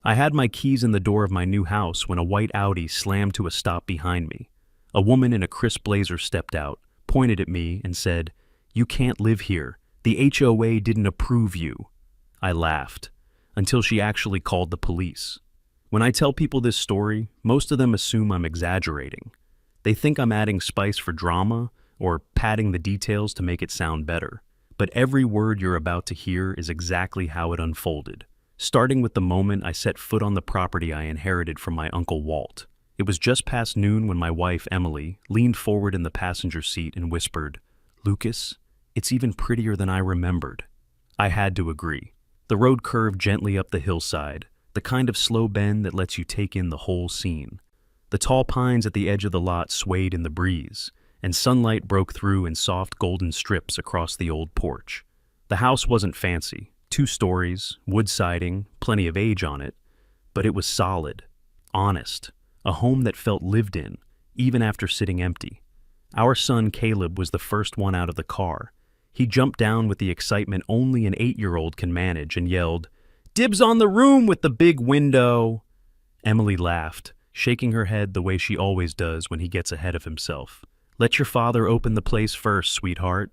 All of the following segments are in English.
I had my keys in the door of my new house when a white Audi slammed to a stop behind me. A woman in a crisp blazer stepped out, pointed at me, and said, "You can't live here. The HOA didn't approve you." I laughed, until she actually called the police. When I tell people this story, most of them assume I'm exaggerating. They think I'm adding spice for drama or padding the details to make it sound better. But every word you're about to hear is exactly how it unfolded, starting with the moment I set foot on the property I inherited from my Uncle Walt. It was just past noon when my wife, Emily, leaned forward in the passenger seat and whispered, "Lucas, it's even prettier than I remembered." I had to agree. The road curved gently up the hillside, the kind of slow bend that lets you take in the whole scene. The tall pines at the edge of the lot swayed in the breeze, and sunlight broke through in soft golden strips across the old porch. The house wasn't fancy, 2 stories, wood siding, plenty of age on it, but it was solid, honest, a home that felt lived in, even after sitting empty. Our son Caleb was the first one out of the car. He jumped down with the excitement only an 8-year-old can manage and yelled, "Dibs on the room with the big window!" Emily laughed, shaking her head the way she always does when he gets ahead of himself. "Let your father open the place first, sweetheart."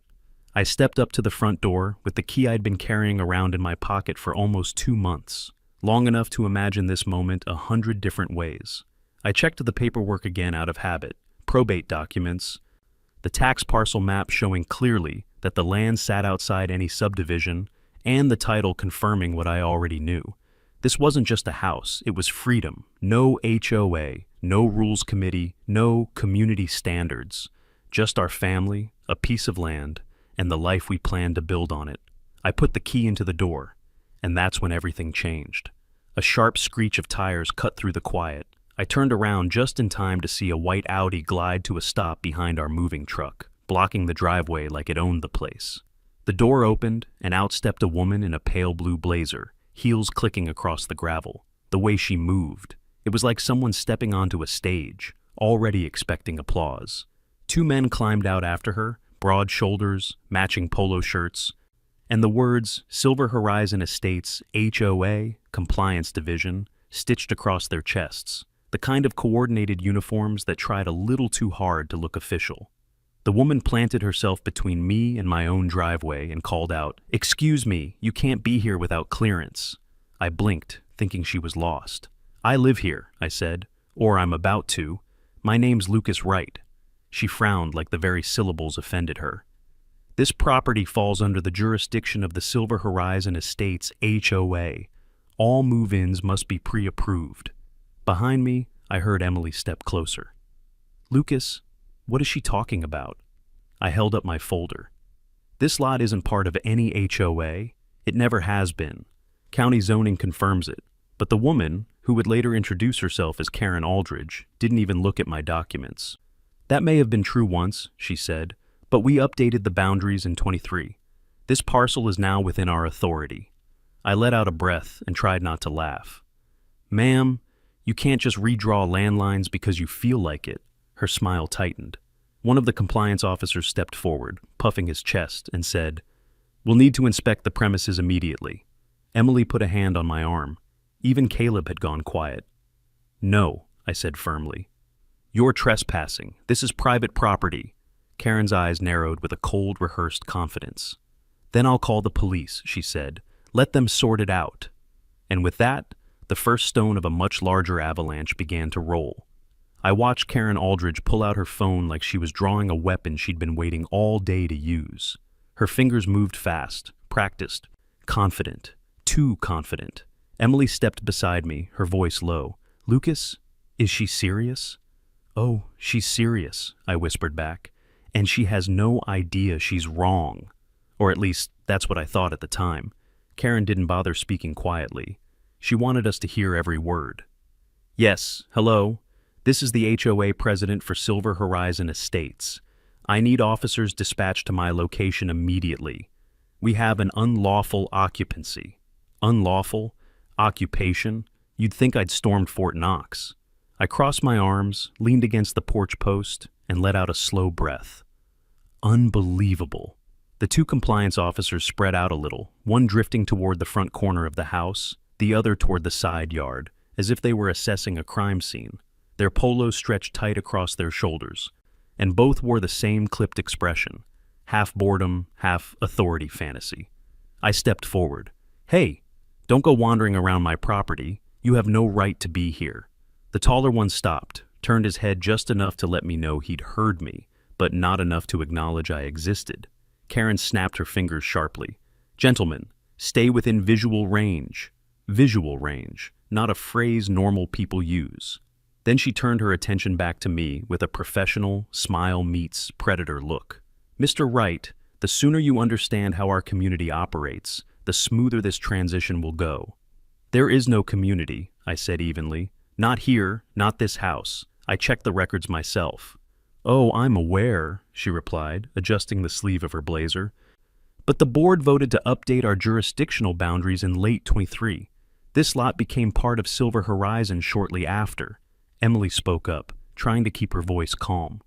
I stepped up to the front door with the key I'd been carrying around in my pocket for almost 2 months, long enough to imagine this moment 100 different ways. I checked the paperwork again out of habit, probate documents, the tax parcel map showing clearly that the land sat outside any subdivision, and the title confirming what I already knew. This wasn't just a house, it was freedom. No HOA, no rules committee, no community standards. Just our family, a piece of land, and the life we planned to build on it. I put the key into the door, and that's when everything changed. A sharp screech of tires cut through the quiet. I turned around just in time to see a white Audi glide to a stop behind our moving truck, blocking the driveway like it owned the place. The door opened, and out stepped a woman in a pale blue blazer, heels clicking across the gravel. The way she moved, it was like someone stepping onto a stage, already expecting applause. 2 men climbed out after her, broad shoulders, matching polo shirts, and the words Silver Horizon Estates HOA Compliance Division stitched across their chests, the kind of coordinated uniforms that tried a little too hard to look official. The woman planted herself between me and my own driveway and called out, "Excuse me, you can't be here without clearance." I blinked, thinking she was lost. "I live here," I said, "or I'm about to. My name's Lucas Wright." She frowned like the very syllables offended her. "This property falls under the jurisdiction of the Silver Horizon Estates HOA. All move-ins must be pre-approved." Behind me, I heard Emily step closer. "Lucas, what is she talking about?" I held up my folder. "This lot isn't part of any HOA. It never has been. County zoning confirms it. But the woman, who would later introduce herself as Karen Aldridge, didn't even look at my documents." "That may have been true once," she said, "but we updated the boundaries in 23. This parcel is now within our authority." I let out a breath and tried not to laugh. "Ma'am, you can't just redraw landlines because you feel like it." Her smile tightened. One of the compliance officers stepped forward, puffing his chest, and said, "We'll need to inspect the premises immediately." Emily put a hand on my arm. Even Caleb had gone quiet. "No," I said firmly. "You're trespassing. This is private property." Karen's eyes narrowed with a cold, rehearsed confidence. "Then I'll call the police," she said. "Let them sort it out." And with that, the first stone of a much larger avalanche began to roll. I watched Karen Aldridge pull out her phone like she was drawing a weapon she'd been waiting all day to use. Her fingers moved fast, practiced, confident, too confident. Emily stepped beside me, her voice low. "Lucas, is she serious?" "Oh, she's serious," I whispered back. "And she has no idea she's wrong." Or at least, that's what I thought at the time. Karen didn't bother speaking quietly. She wanted us to hear every word. "Yes, hello. This is the HOA president for Silver Horizon Estates. I need officers dispatched to my location immediately. We have an unlawful occupancy." Unlawful? Occupation? You'd think I'd stormed Fort Knox. I crossed my arms, leaned against the porch post, and let out a slow breath. Unbelievable. The 2 compliance officers spread out a little, one drifting toward the front corner of the house, the other toward the side yard, as if they were assessing a crime scene. Their polos stretched tight across their shoulders, and both wore the same clipped expression, half boredom, half authority fantasy. I stepped forward. "Hey, don't go wandering around my property. You have no right to be here." The taller one stopped, turned his head just enough to let me know he'd heard me, but not enough to acknowledge I existed. Karen snapped her fingers sharply. "Gentlemen, stay within visual range. Visual range, not a phrase normal people use." Then she turned her attention back to me with a professional, smile meets predator look. "Mr. Wright, the sooner you understand how our community operates, the smoother this transition will go." "There is no community," I said evenly. "Not here, not this house. I checked the records myself." "Oh, I'm aware," she replied, adjusting the sleeve of her blazer. "But the board voted to update our jurisdictional boundaries in late '23. This lot became part of Silver Horizon shortly after." Emily spoke up, trying to keep her voice calm.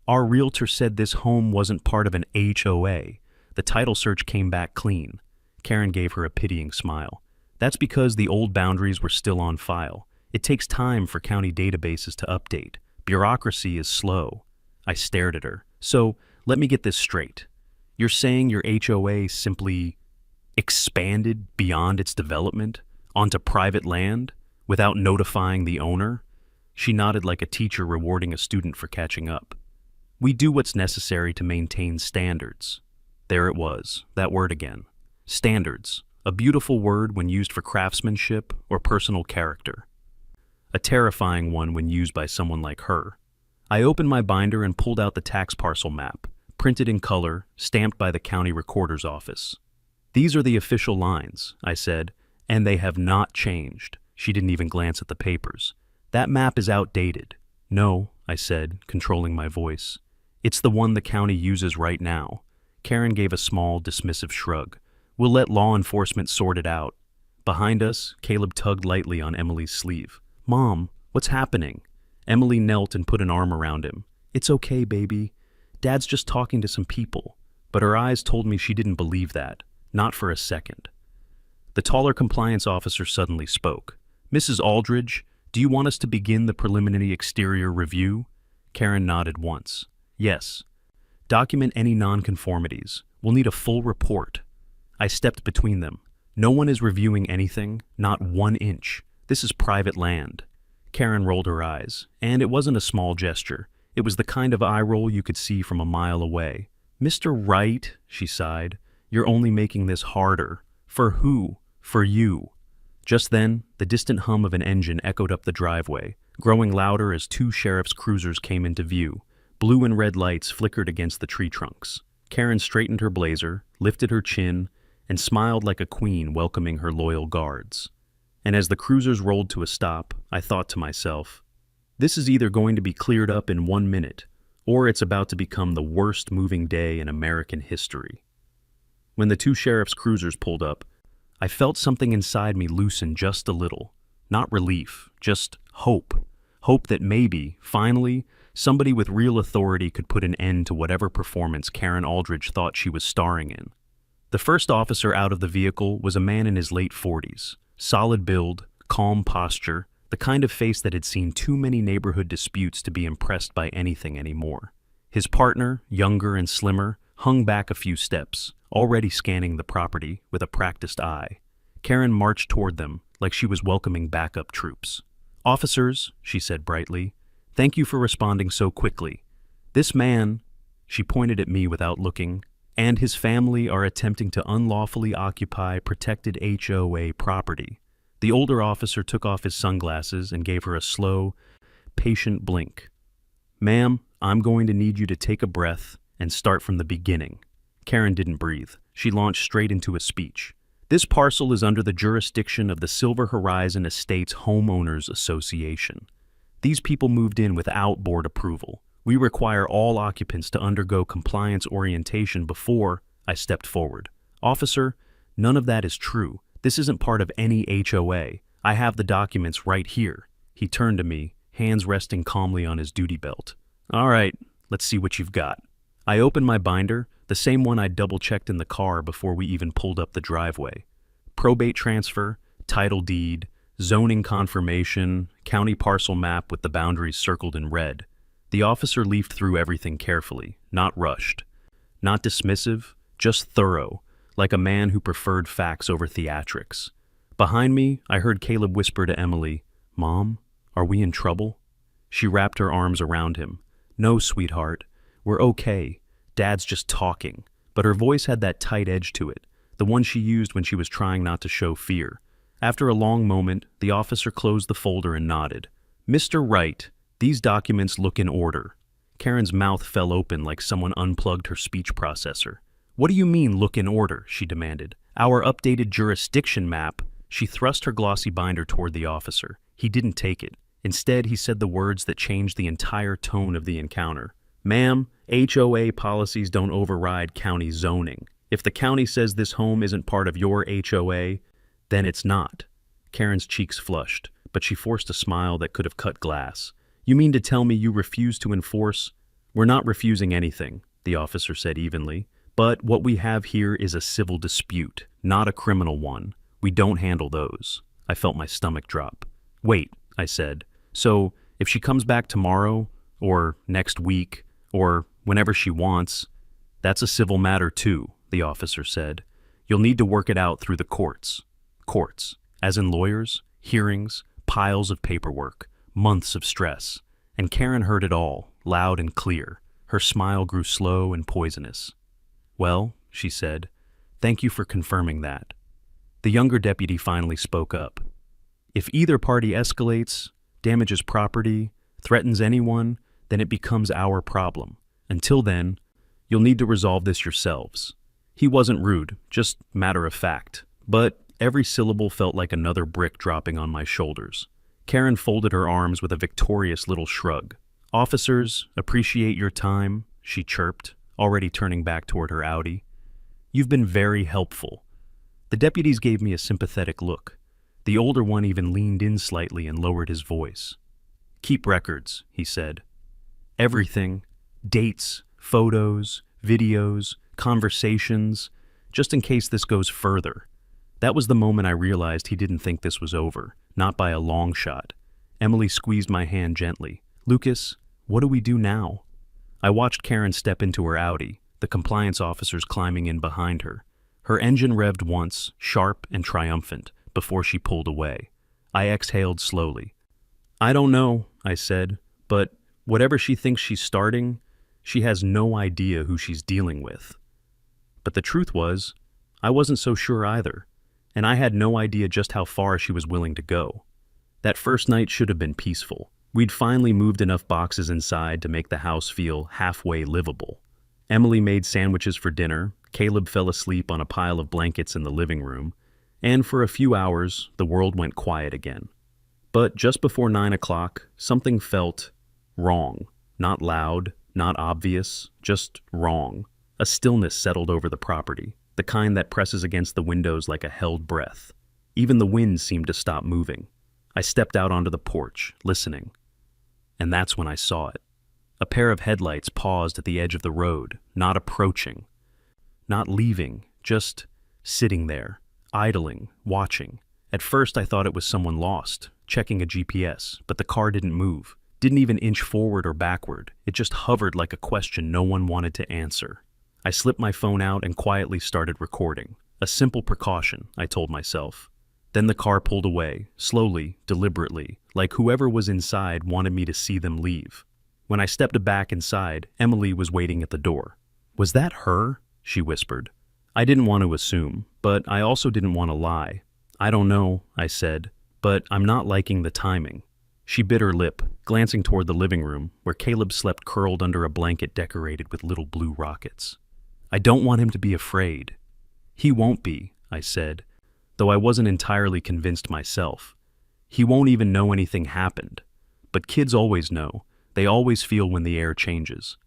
"Our realtor said this home wasn't part of an HOA. The title search came back clean." Karen gave her a pitying smile. "That's because the old boundaries were still on file. It takes time for county databases to update. Bureaucracy is slow." I stared at her. "So, let me get this straight. You're saying your HOA simply expanded beyond its development, onto private land, without notifying the owner?" She nodded like a teacher rewarding a student for catching up. "We do what's necessary to maintain standards." There it was, that word again. Standards, a beautiful word when used for craftsmanship or personal character. A terrifying one when used by someone like her. I opened my binder and pulled out the tax parcel map, printed in color, stamped by the county recorder's office. "These are the official lines," I said, "and they have not changed." She didn't even glance at the papers. "That map is outdated." "No," I said, controlling my voice. "It's the one the county uses right now." Karen gave a small, dismissive shrug. "We'll let law enforcement sort it out." Behind us, Caleb tugged lightly on Emily's sleeve. "Mom, what's happening?" Emily knelt and put an arm around him. "It's okay, baby. Dad's just talking to some people." But her eyes told me she didn't believe that, not for a second. The taller compliance officer suddenly spoke. "Mrs. Aldridge, do you want us to begin the preliminary exterior review?" Karen nodded once. "Yes. Document any nonconformities. We'll need a full report." I stepped between them. "No one is reviewing anything, not 1 inch. This is private land." Karen rolled her eyes, and it wasn't a small gesture. It was the kind of eye roll you could see from a mile away. "Mr. Wright," she sighed, "you're only making this harder. For who? For you." Just then, the distant hum of an engine echoed up the driveway, growing louder as 2 sheriff's cruisers came into view. Blue and red lights flickered against the tree trunks. Karen straightened her blazer, lifted her chin, and smiled like a queen welcoming her loyal guards. And as the cruisers rolled to a stop, I thought to myself, this is either going to be cleared up in 1 minute, or it's about to become the worst moving day in American history. When the 2 sheriff's cruisers pulled up, I felt something inside me loosen just a little. Not relief, just hope. Hope that maybe, finally, somebody with real authority could put an end to whatever performance Karen Aldridge thought she was starring in. The first officer out of the vehicle was a man in his late 40s. Solid build, calm posture, the kind of face that had seen too many neighborhood disputes to be impressed by anything anymore. His partner, younger and slimmer, hung back a few steps, already scanning the property with a practiced eye. Karen marched toward them like she was welcoming backup troops. "Officers," she said brightly, "thank you for responding so quickly. This man," she pointed at me without looking, "and his family are attempting to unlawfully occupy protected HOA property." The older officer took off his sunglasses and gave her a slow, patient blink. "Ma'am, I'm going to need you to take a breath and start from the beginning." Karen didn't breathe. She launched straight into a speech. "This parcel is under the jurisdiction of the Silver Horizon Estates Homeowners Association. These people moved in without board approval. We require all occupants to undergo compliance orientation before," I stepped forward. "Officer, none of that is true. This isn't part of any HOA. I have the documents right here." He turned to me, hands resting calmly on his duty belt. "All right, let's see what you've got." I opened my binder, the same one I'd double-checked in the car before we even pulled up the driveway. Probate transfer, title deed, zoning confirmation, county parcel map with the boundaries circled in red. The officer leafed through everything carefully, not rushed, not dismissive, just thorough, like a man who preferred facts over theatrics. Behind me, I heard Caleb whisper to Emily, "Mom, are we in trouble?" She wrapped her arms around him. "No, sweetheart, we're okay. Dad's just talking." But her voice had that tight edge to it, the one she used when she was trying not to show fear. After a long moment, the officer closed the folder and nodded. "Mr. Wright, these documents look in order." Karen's mouth fell open like someone unplugged her speech processor. "What do you mean, look in order?" she demanded. "Our updated jurisdiction map." She thrust her glossy binder toward the officer. He didn't take it. Instead, he said the words that changed the entire tone of the encounter. "Ma'am, HOA policies don't override county zoning. If the county says this home isn't part of your HOA, then it's not." Karen's cheeks flushed, but she forced a smile that could have cut glass. "You mean to tell me you refuse to enforce?" "We're not refusing anything," the officer said evenly. "But what we have here is a civil dispute, not a criminal one. We don't handle those." I felt my stomach drop. "Wait," I said. "So, if she comes back tomorrow, or next week, or whenever she wants, that's a civil matter too," the officer said. "You'll need to work it out through the courts." Courts, as in lawyers, hearings, piles of paperwork, months of stress. And Karen heard it all, loud and clear. Her smile grew slow and poisonous. "Well," she said, "thank you for confirming that." The younger deputy finally spoke up. "If either party escalates, damages property, threatens anyone, then it becomes our problem. Until then, you'll need to resolve this yourselves." He wasn't rude, just matter of fact. But every syllable felt like another brick dropping on my shoulders. Karen folded her arms with a victorious little shrug. "Officers, appreciate your time," she chirped, already turning back toward her Audi. "You've been very helpful." The deputies gave me a sympathetic look. The older one even leaned in slightly and lowered his voice. "Keep records," he said. "Everything. Dates, photos, videos, conversations, just in case this goes further." That was the moment I realized he didn't think this was over, not by a long shot. Emily squeezed my hand gently. "Lucas, what do we do now?" I watched Karen step into her Audi, the compliance officers climbing in behind her. Her engine revved once, sharp and triumphant, before she pulled away. I exhaled slowly. "I don't know," I said, "but whatever she thinks she's starting, she has no idea who she's dealing with." But the truth was, I wasn't so sure either, and I had no idea just how far she was willing to go. That first night should have been peaceful. We'd finally moved enough boxes inside to make the house feel halfway livable. Emily made sandwiches for dinner, Caleb fell asleep on a pile of blankets in the living room, and for a few hours, the world went quiet again. But just before 9 o'clock, something felt wrong. Not loud, not obvious, just wrong. A stillness settled over the property, the kind that presses against the windows like a held breath. Even the wind seemed to stop moving. I stepped out onto the porch, listening. And that's when I saw it. A pair of headlights paused at the edge of the road, not approaching, not leaving, just sitting there, idling, watching. At first I thought it was someone lost, checking a GPS, but the car didn't move, didn't even inch forward or backward. It just hovered like a question no one wanted to answer. I slipped my phone out and quietly started recording. A simple precaution, I told myself. Then the car pulled away, slowly, deliberately, like whoever was inside wanted me to see them leave. When I stepped back inside, Emily was waiting at the door. "Was that her?" she whispered. I didn't want to assume, but I also didn't want to lie. "I don't know," I said, "but I'm not liking the timing." She bit her lip, glancing toward the living room, where Caleb slept curled under a blanket decorated with little blue rockets. "I don't want him to be afraid." "He won't be," I said, though I wasn't entirely convinced myself. "He won't even know anything happened. But kids always know. They always feel when the air changes."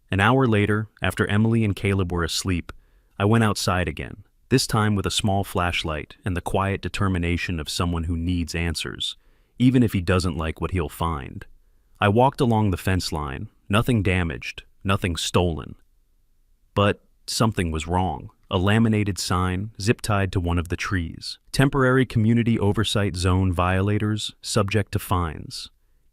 An hour later, after Emily and Caleb were asleep, I went outside again, this time with a small flashlight and the quiet determination of someone who needs answers, even if he doesn't like what he'll find. I walked along the fence line, nothing damaged, nothing stolen. But something was wrong. a laminated sign zip-tied to one of the trees. Temporary Community Oversight Zone violators subject to fines.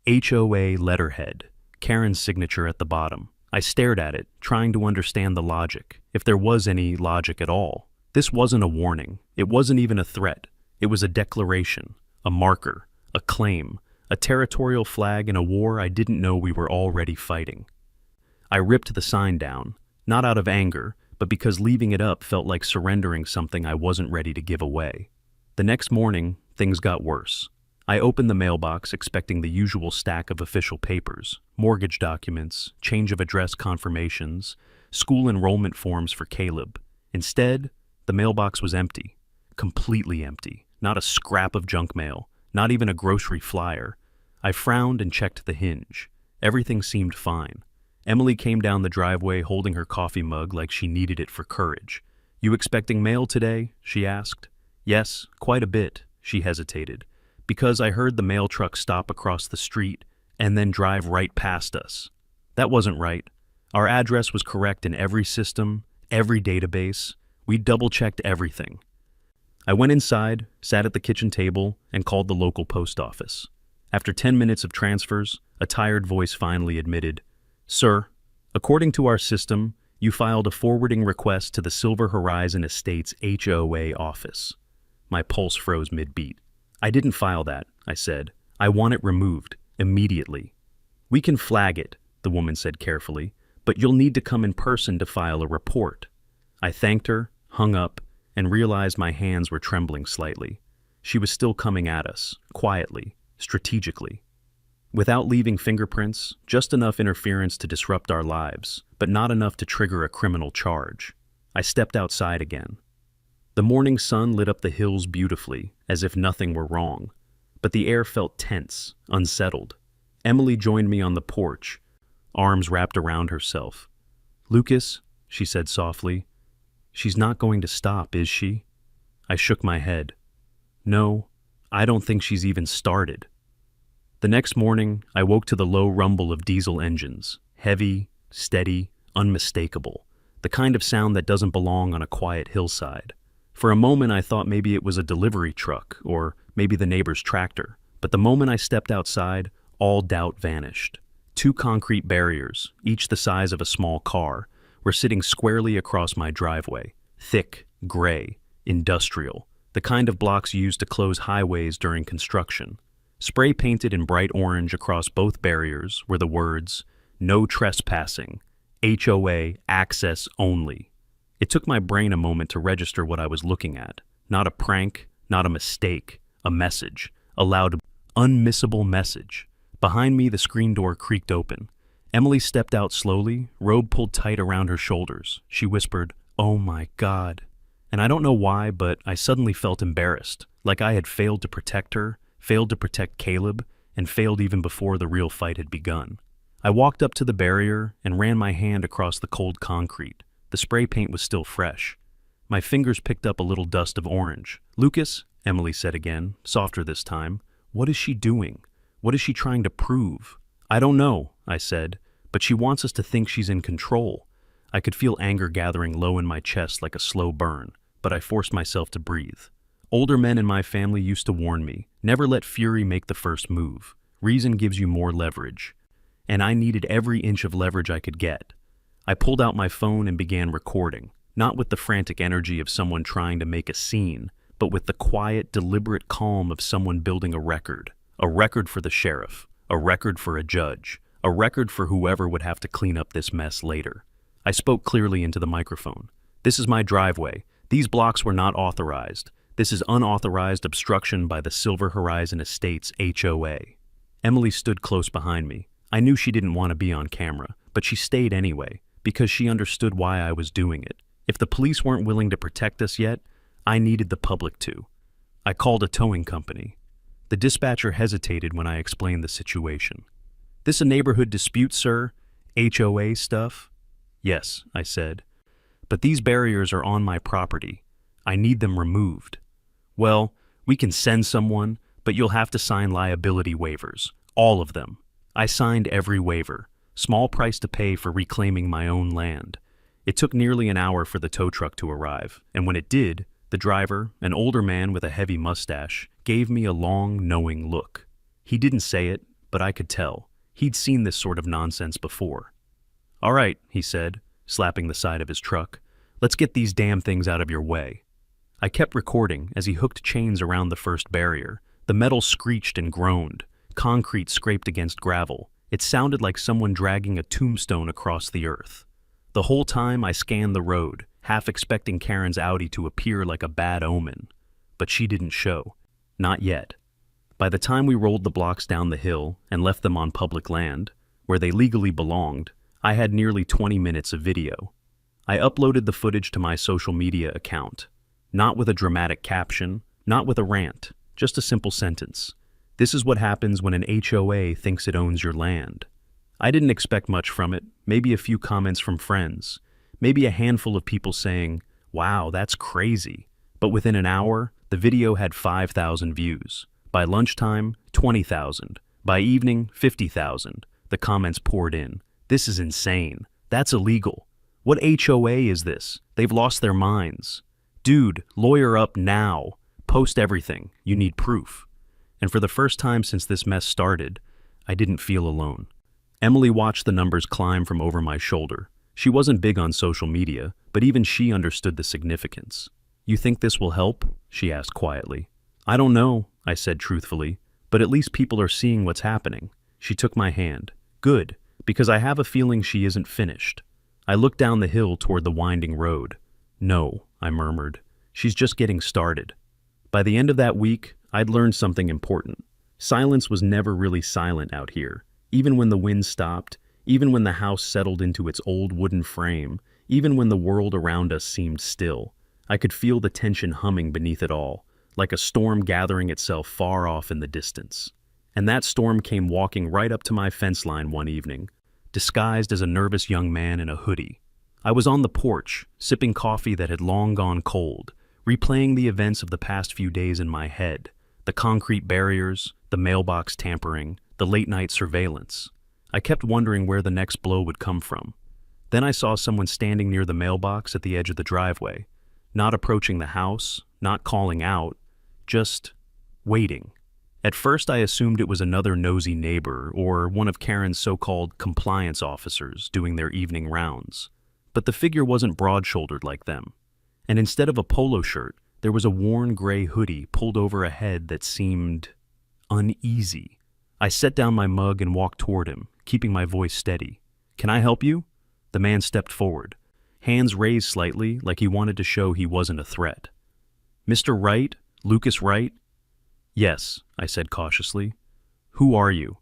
HOA letterhead, Karen's signature at the bottom. I stared at it, trying to understand the logic, if there was any logic at all. This wasn't a warning. It wasn't even a threat. It was a declaration, a marker, a claim, a territorial flag in a war I didn't know we were already fighting. I ripped the sign down, not out of anger, but because leaving it up felt like surrendering something I wasn't ready to give away. The next morning, things got worse. I opened the mailbox expecting the usual stack of official papers, mortgage documents, change of address confirmations, school enrollment forms for Caleb. Instead, the mailbox was empty, completely empty, not a scrap of junk mail, not even a grocery flyer. I frowned and checked the hinge. Everything seemed fine. Emily came down the driveway holding her coffee mug like she needed it for courage. "You expecting mail today?" she asked. "Yes, quite a bit," she hesitated, "because I heard the mail truck stop across the street and then drive right past us." That wasn't right. Our address was correct in every system, every database. We double-checked everything. I went inside, sat at the kitchen table, and called the local post office. After 10 minutes of transfers, a tired voice finally admitted, "Sir, according to our system, you filed a forwarding request to the Silver Horizon Estates HOA office." My pulse froze mid-beat. "I didn't file that," I said. "I want it removed, immediately." "We can flag it," the woman said carefully, "but you'll need to come in person to file a report." I thanked her, hung up, and realized my hands were trembling slightly. She was still coming at us, quietly, strategically. Without leaving fingerprints, just enough interference to disrupt our lives, but not enough to trigger a criminal charge. I stepped outside again. The morning sun lit up the hills beautifully, as if nothing were wrong, but the air felt tense, unsettled. Emily joined me on the porch, arms wrapped around herself. "Lucas," she said softly, "she's not going to stop, is she?" I shook my head. "No, I don't think she's even started." The next morning, I woke to the low rumble of diesel engines, heavy, steady, unmistakable, the kind of sound that doesn't belong on a quiet hillside. For a moment, I thought maybe it was a delivery truck, or maybe the neighbor's tractor, but the moment I stepped outside, all doubt vanished. 2 concrete barriers, each the size of a small car, were sitting squarely across my driveway, thick, gray, industrial, the kind of blocks used to close highways during construction. Spray painted in bright orange across both barriers were the words, "No trespassing, HOA access only." It took my brain a moment to register what I was looking at. Not a prank, not a mistake, a message, a loud, unmissable message. Behind me, the screen door creaked open. Emily stepped out slowly, robe pulled tight around her shoulders. She whispered, "Oh my God." And I don't know why, but I suddenly felt embarrassed, like I had failed to protect her, failed to protect Caleb, and failed even before the real fight had begun. I walked up to the barrier and ran my hand across the cold concrete. The spray paint was still fresh. My fingers picked up a little dust of orange. "Lucas," Emily said again, softer this time, "what is she doing? What is she trying to prove?" "I don't know," I said, "but she wants us to think she's in control." I could feel anger gathering low in my chest like a slow burn, but I forced myself to breathe. Older men in my family used to warn me, never let fury make the first move. Reason gives you more leverage. And I needed every inch of leverage I could get. I pulled out my phone and began recording, not with the frantic energy of someone trying to make a scene, but with the quiet, deliberate calm of someone building a record for the sheriff, a record for a judge, a record for whoever would have to clean up this mess later. I spoke clearly into the microphone. "This is my driveway. These blocks were not authorized. This is unauthorized obstruction by the Silver Horizon Estates HOA. Emily stood close behind me. I knew she didn't want to be on camera, but she stayed anyway, because she understood why I was doing it. If the police weren't willing to protect us yet, I needed the public to. I called a towing company. The dispatcher hesitated when I explained the situation. "This a neighborhood dispute, sir? HOA stuff?" "Yes," I said. "But these barriers are on my property. I need them removed." "Well, we can send someone, but you'll have to sign liability waivers. All of them." I signed every waiver. Small price to pay for reclaiming my own land. It took nearly an hour for the tow truck to arrive, and when it did, the driver, an older man with a heavy mustache, gave me a long, knowing look. He didn't say it, but I could tell. He'd seen this sort of nonsense before. "All right," he said, slapping the side of his truck. "Let's get these damn things out of your way." I kept recording as he hooked chains around the first barrier. The metal screeched and groaned. Concrete scraped against gravel. It sounded like someone dragging a tombstone across the earth. The whole time I scanned the road, half expecting Karen's Audi to appear like a bad omen. But she didn't show. Not yet. By the time we rolled the blocks down the hill and left them on public land, where they legally belonged, I had nearly 20 minutes of video. I uploaded the footage to my social media account. Not with a dramatic caption, not with a rant, just a simple sentence. This is what happens when an HOA thinks it owns your land. I didn't expect much from it, maybe a few comments from friends, maybe a handful of people saying, "Wow, that's crazy." But within an hour, the video had 5,000 views. By lunchtime, 20,000. By evening, 50,000. The comments poured in. "This is insane. That's illegal. What HOA is this? They've lost their minds. Dude, lawyer up now. Post everything. You need proof." And for the first time since this mess started, I didn't feel alone. Emily watched the numbers climb from over my shoulder. She wasn't big on social media, but even she understood the significance. "You think this will help?" she asked quietly. "I don't know," I said truthfully, "but at least people are seeing what's happening." She took my hand. "Good, because I have a feeling she isn't finished." I looked down the hill toward the winding road. "No," I murmured. "She's just getting started." By the end of that week, I'd learned something important. Silence was never really silent out here. Even when the wind stopped, even when the house settled into its old wooden frame, even when the world around us seemed still, I could feel the tension humming beneath it all, like a storm gathering itself far off in the distance. And that storm came walking right up to my fence line one evening, disguised as a nervous young man in a hoodie. I was on the porch, sipping coffee that had long gone cold, replaying the events of the past few days in my head, the concrete barriers, the mailbox tampering, the late-night surveillance. I kept wondering where the next blow would come from. Then I saw someone standing near the mailbox at the edge of the driveway, not approaching the house, not calling out, just waiting. At first I assumed it was another nosy neighbor or one of Karen's so-called compliance officers doing their evening rounds. But the figure wasn't broad-shouldered like them. And instead of a polo shirt, there was a worn gray hoodie pulled over a head that seemed uneasy. I set down my mug and walked toward him, keeping my voice steady. "Can I help you?" The man stepped forward, hands raised slightly like he wanted to show he wasn't a threat. "Mr. Wright? Lucas Wright?" "Yes," I said cautiously. "Who are you?"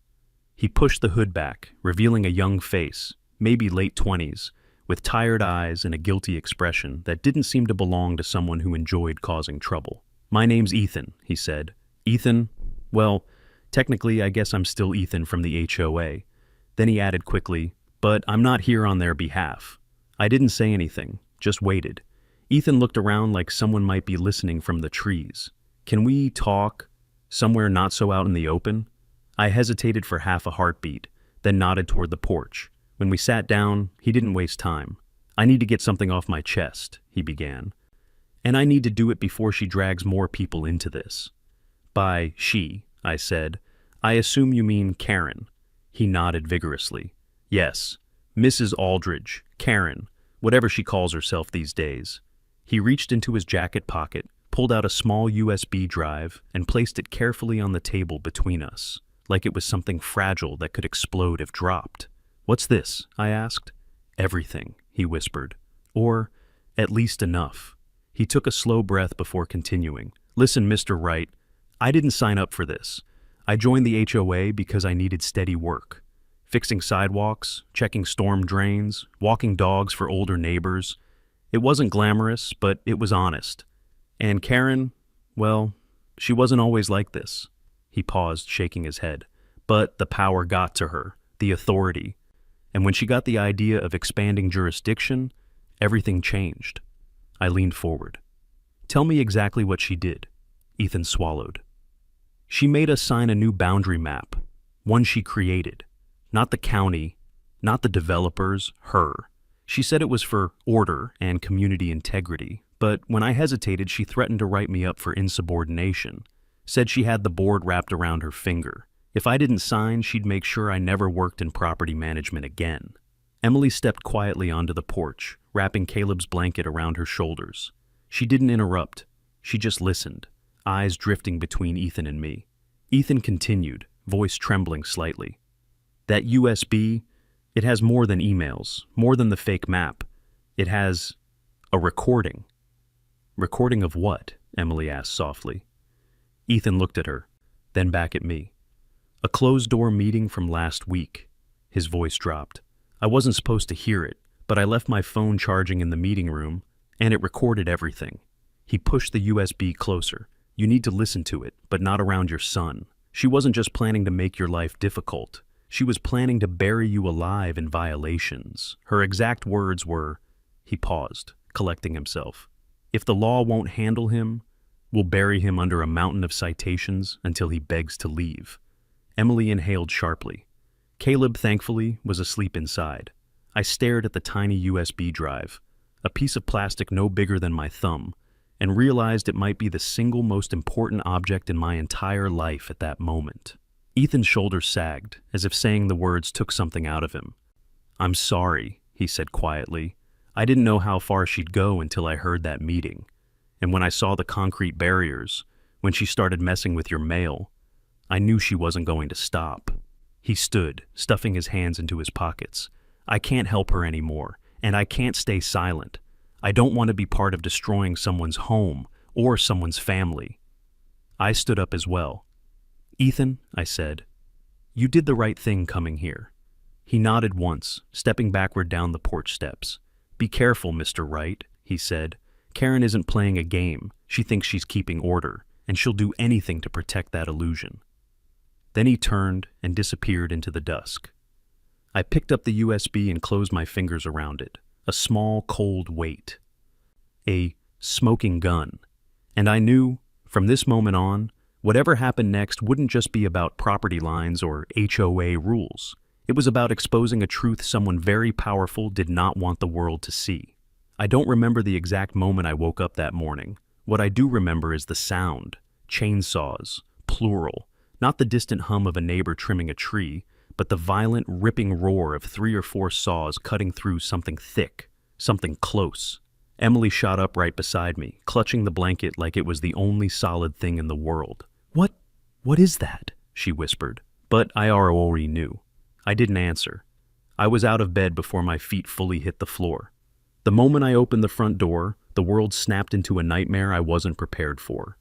He pushed the hood back, revealing a young face, maybe late 20s, with tired eyes and a guilty expression that didn't seem to belong to someone who enjoyed causing trouble. "My name's Ethan," he said. "Ethan? Well, technically I guess I'm still Ethan from the HOA. Then he added quickly, "But I'm not here on their behalf." I didn't say anything, just waited. Ethan looked around like someone might be listening from the trees. "Can we talk? Somewhere not so out in the open?" I hesitated for half a heartbeat, then nodded toward the porch. When we sat down, he didn't waste time. "I need to get something off my chest," he began. "And I need to do it before she drags more people into this." "By she," I said, "I assume you mean Karen." He nodded vigorously. "Yes, Mrs. Aldridge, Karen, whatever she calls herself these days." He reached into his jacket pocket, pulled out a small USB drive, and placed it carefully on the table between us, like it was something fragile that could explode if dropped. "What's this?" I asked. "Everything," he whispered. "Or, at least enough." He took a slow breath before continuing. "Listen, Mr. Wright, I didn't sign up for this. I joined the HOA because I needed steady work. Fixing sidewalks, checking storm drains, walking dogs for older neighbors. It wasn't glamorous, but it was honest. And Karen, well, she wasn't always like this." He paused, shaking his head. "But the power got to her, the authority. And when she got the idea of expanding jurisdiction, everything changed." I leaned forward. "Tell me exactly what she did." Ethan swallowed. "She made us sign a new boundary map, one she created. Not the county, not the developers, her. She said it was for order and community integrity, but when I hesitated, she threatened to write me up for insubordination. Said she had the board wrapped around her finger. If I didn't sign, she'd make sure I never worked in property management again. Emily stepped quietly onto the porch, wrapping Caleb's blanket around her shoulders. She didn't interrupt. She just listened, eyes drifting between Ethan and me. Ethan continued, voice trembling slightly. That USB, it has more than emails, more than the fake map. It has a recording. Recording of what? Emily asked softly. Ethan looked at her, then back at me. A closed-door meeting from last week. His voice dropped. I wasn't supposed to hear it, but I left my phone charging in the meeting room, and it recorded everything. He pushed the USB closer. You need to listen to it, but not around your son. She wasn't just planning to make your life difficult. She was planning to bury you alive in violations. Her exact words were, he paused, collecting himself. If the law won't handle him, we'll bury him under a mountain of citations until he begs to leave. Emily inhaled sharply. Caleb, thankfully, was asleep inside. I stared at the tiny USB drive, a piece of plastic no bigger than my thumb, and realized it might be the single most important object in my entire life at that moment. Ethan's shoulders sagged, as if saying the words took something out of him. I'm sorry, he said quietly. I didn't know how far she'd go until I heard that meeting. And when I saw the concrete barriers, when she started messing with your mail, I knew she wasn't going to stop. He stood, stuffing his hands into his pockets. I can't help her anymore, and I can't stay silent. I don't want to be part of destroying someone's home or someone's family. I stood up as well. Ethan, I said, you did the right thing coming here. He nodded once, stepping backward down the porch steps. Be careful, Mr. Wright, he said. Karen isn't playing a game. She thinks she's keeping order, and she'll do anything to protect that illusion. Then he turned and disappeared into the dusk. I picked up the USB and closed my fingers around it. A small, cold weight. A smoking gun. And I knew, from this moment on, whatever happened next wouldn't just be about property lines or HOA rules. It was about exposing a truth someone very powerful did not want the world to see. I don't remember the exact moment I woke up that morning. What I do remember is the sound. Chainsaws, plural. Not the distant hum of a neighbor trimming a tree, but the violent, ripping roar of 3 or 4 saws cutting through something thick, something close. Emily shot up right beside me, clutching the blanket like it was the only solid thing in the world. What is that? She whispered. But I already knew. I didn't answer. I was out of bed before my feet fully hit the floor. The moment I opened the front door, the world snapped into a nightmare I wasn't prepared for.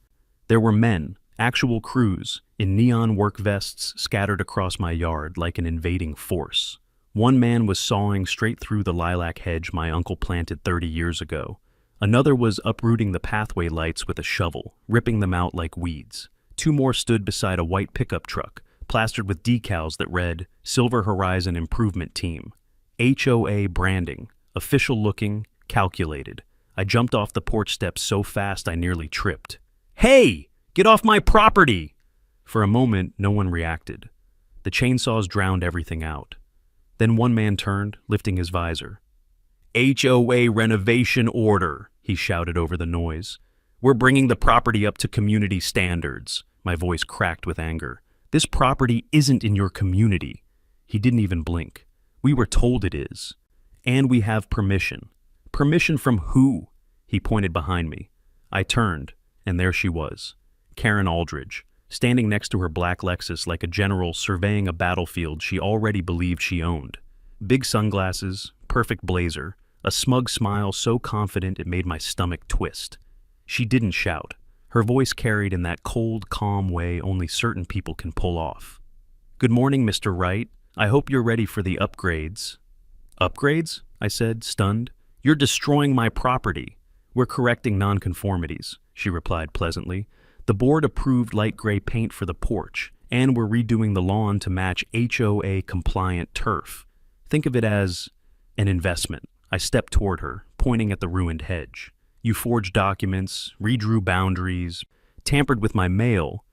There were men, actual crews, in neon work vests scattered across my yard like an invading force. One man was sawing straight through the lilac hedge my uncle planted 30 years ago. Another was uprooting the pathway lights with a shovel, ripping them out like weeds. 2 more stood beside a white pickup truck, plastered with decals that read, Silver Horizon Improvement Team. HOA branding, official looking, calculated. I jumped off the porch steps so fast I nearly tripped. Hey! Get off my property! For a moment, no one reacted. The chainsaws drowned everything out. Then one man turned, lifting his visor. HOA renovation order, he shouted over the noise. We're bringing the property up to community standards. My voice cracked with anger. This property isn't in your community. He didn't even blink. We were told it is. And we have permission. Permission from who? He pointed behind me. I turned, and there she was. Karen Aldridge, standing next to her black Lexus like a general surveying a battlefield she already believed she owned. Big sunglasses, perfect blazer, a smug smile so confident it made my stomach twist. She didn't shout. Her voice carried in that cold, calm way only certain people can pull off. Good morning, Mr. Wright. I hope you're ready for the upgrades. Upgrades? I said, stunned. You're destroying my property. We're correcting nonconformities, she replied pleasantly. The board approved light gray paint for the porch, and we're redoing the lawn to match HOA-compliant turf. Think of it as an investment. I stepped toward her, pointing at the ruined hedge. You forged documents, redrew boundaries, tampered with my mail.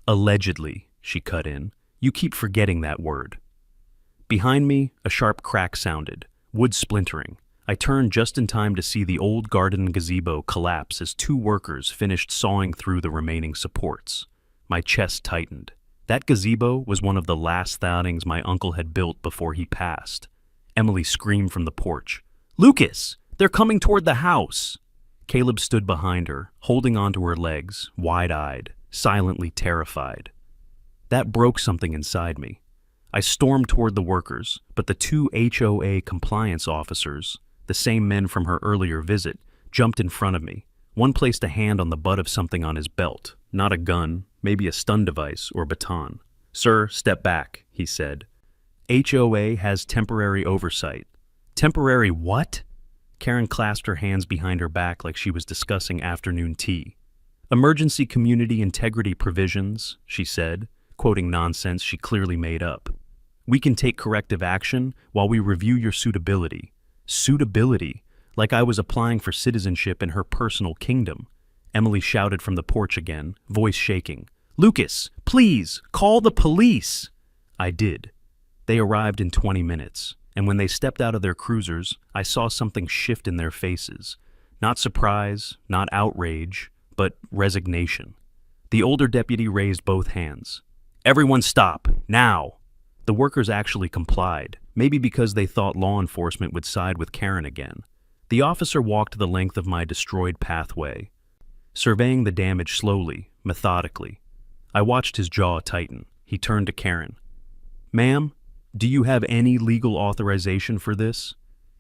Allegedly, she cut in. You keep forgetting that word. Behind me, a sharp crack sounded, wood splintering. I turned just in time to see the old garden gazebo collapse as two workers finished sawing through the remaining supports. My chest tightened. That gazebo was one of the last things my uncle had built before he passed. Emily screamed from the porch. "Lucas! They're coming toward the house!" Caleb stood behind her, holding onto her legs, wide-eyed, silently terrified. That broke something inside me. I stormed toward the workers, but the two HOA compliance officers, the same men from her earlier visit, jumped in front of me. One placed a hand on the butt of something on his belt, not a gun, maybe a stun device or baton. "Sir, step back," he said. "HOA has temporary oversight." "Temporary what?" Karen clasped her hands behind her back like she was discussing afternoon tea. "Emergency community integrity provisions," she said, quoting nonsense she clearly made up. "We can take corrective action while we review your suitability." Suitability? Like I was applying for citizenship in her personal kingdom. Emily shouted from the porch again, voice shaking. "Lucas, please, call the police!" I did. They arrived in 20 minutes, and when they stepped out of their cruisers, I saw something shift in their faces. Not surprise, not outrage, but resignation. The older deputy raised both hands. "Everyone stop, now!" The workers actually complied, maybe because they thought law enforcement would side with Karen again. The officer walked the length of my destroyed pathway, surveying the damage slowly, methodically. I watched his jaw tighten. He turned to Karen. "Ma'am, do you have any legal authorization for this?"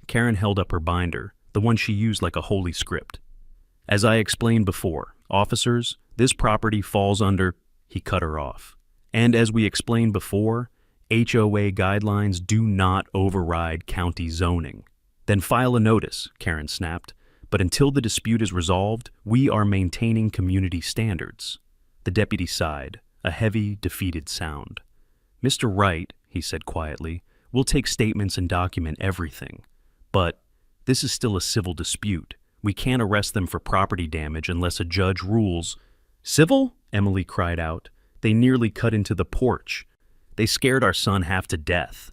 Karen held up her binder, the one she used like a holy script. "As I explained before, officers, this property falls under—" He cut her off. "And as we explained before, HOA guidelines do not override county zoning." "Then file a notice," Karen snapped. "But until the dispute is resolved, we are maintaining community standards." The deputy sighed, a heavy, defeated sound. "Mr. Wright," he said quietly, "we'll take statements and document everything. But this is still a civil dispute. We can't arrest them for property damage unless a judge rules." "Civil?" Emily cried out. "They nearly cut into the porch. They scared our son half to death."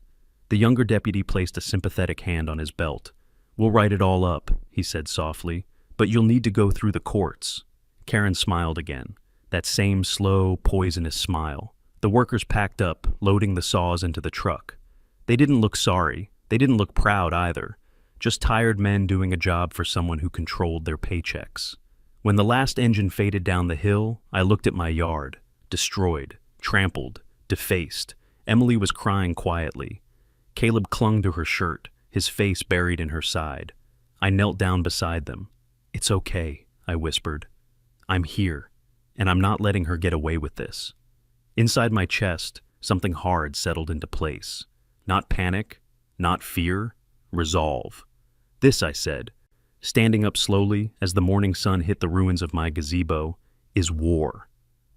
The younger deputy placed a sympathetic hand on his belt. "We'll write it all up," he said softly, "but you'll need to go through the courts." Karen smiled again, that same slow, poisonous smile. The workers packed up, loading the saws into the truck. They didn't look sorry. They didn't look proud either. Just tired men doing a job for someone who controlled their paychecks. When the last engine faded down the hill, I looked at my yard. Destroyed, trampled, defaced. Emily was crying quietly. Caleb clung to her shirt, his face buried in her side. I knelt down beside them. "It's okay," I whispered. "I'm here, and I'm not letting her get away with this." Inside my chest, something hard settled into place. Not panic, not fear, resolve. "This," I said, standing up slowly as the morning sun hit the ruins of my gazebo, "is war."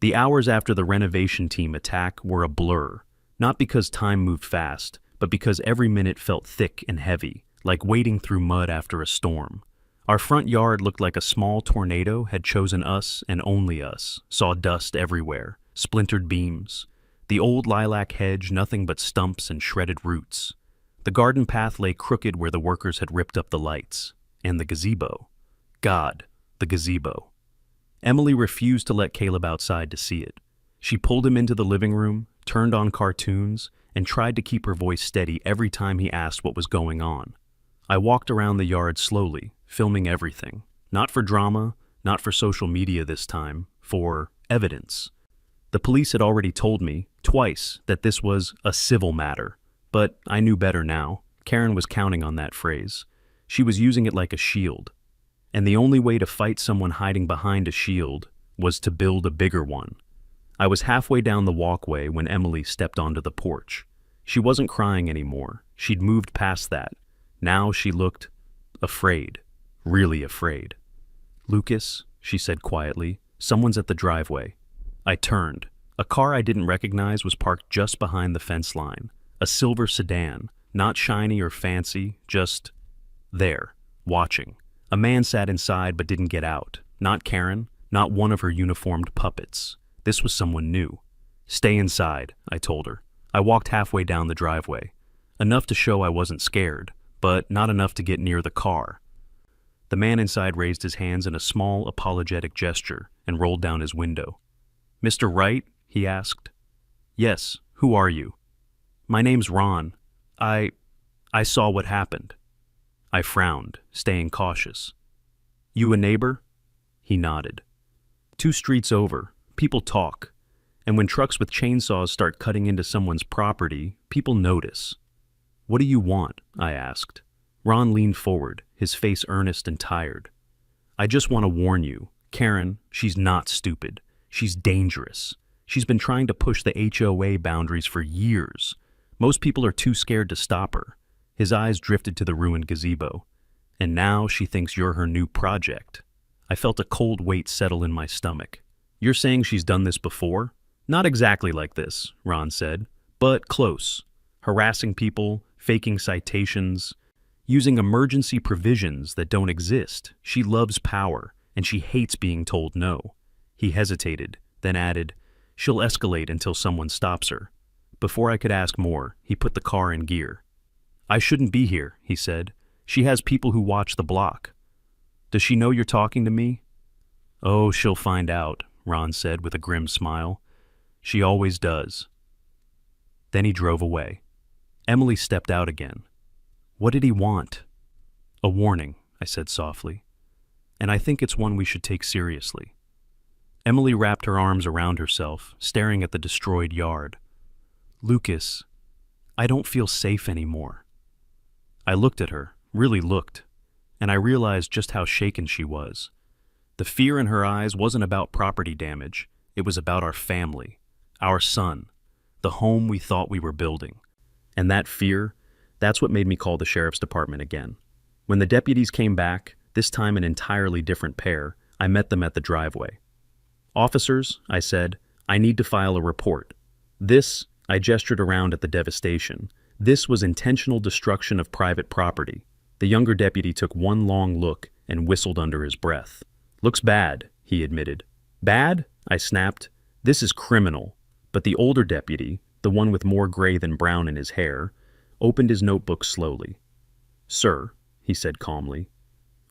The hours after the renovation team attack were a blur, not because time moved fast, but because every minute felt thick and heavy, like wading through mud after a storm. Our front yard looked like a small tornado had chosen us and only us, sawdust everywhere, splintered beams. The old lilac hedge nothing but stumps and shredded roots. The garden path lay crooked where the workers had ripped up the lights. And the gazebo. God, the gazebo. Emily refused to let Caleb outside to see it. She pulled him into the living room, turned on cartoons, and tried to keep her voice steady every time he asked what was going on. I walked around the yard slowly, filming everything. Not for drama, not for social media this time, for evidence. The police had already told me, twice, that this was a civil matter. But I knew better now. Karen was counting on that phrase. She was using it like a shield. And the only way to fight someone hiding behind a shield was to build a bigger one. I was halfway down the walkway when Emily stepped onto the porch. She wasn't crying anymore. She'd moved past that. Now she looked afraid, really afraid. "Lucas," she said quietly, "someone's at the driveway." I turned. A car I didn't recognize was parked just behind the fence line. A silver sedan, not shiny or fancy, just there, watching. A man sat inside but didn't get out. Not Karen, not one of her uniformed puppets. This was someone new. "Stay inside," I told her. I walked halfway down the driveway. Enough to show I wasn't scared, but not enough to get near the car. The man inside raised his hands in a small, apologetic gesture and rolled down his window. "Mr. Wright?" he asked. "Yes, who are you?" "My name's Ron. I saw what happened." I frowned, staying cautious. "You a neighbor?" He nodded. "2 streets over, people talk. And when trucks with chainsaws start cutting into someone's property, people notice." "What do you want?" I asked. Ron leaned forward, his face earnest and tired. "I just want to warn you, Karen, she's not stupid. She's dangerous. She's been trying to push the HOA boundaries for years. Most people are too scared to stop her." His eyes drifted to the ruined gazebo. "And now she thinks you're her new project." I felt a cold weight settle in my stomach. "You're saying she's done this before?" "Not exactly like this," Ron said, "but close. Harassing people, faking citations, using emergency provisions that don't exist. She loves power, and she hates being told no." He hesitated, then added, "She'll escalate until someone stops her." Before I could ask more, he put the car in gear. "I shouldn't be here," he said. "She has people who watch the block." "Does she know you're talking to me?" "Oh, she'll find out," Ron said with a grim smile. "She always does." Then he drove away. Emily stepped out again. "What did he want?" "A warning," I said softly. "And I think it's one we should take seriously." Emily wrapped her arms around herself, staring at the destroyed yard. "Lucas, I don't feel safe anymore." I looked at her, really looked, and I realized just how shaken she was. The fear in her eyes wasn't about property damage. It was about our family, our son, the home we thought we were building. And that fear, that's what made me call the sheriff's department again. When the deputies came back, this time an entirely different pair, I met them at the driveway. "Officers," I said, "I need to file a report. This," I gestured around at the devastation, "this was intentional destruction of private property." The younger deputy took one long look and whistled under his breath. "Looks bad," he admitted. "Bad?" I snapped. "This is criminal." But the older deputy, the one with more gray than brown in his hair, opened his notebook slowly. "Sir," he said calmly,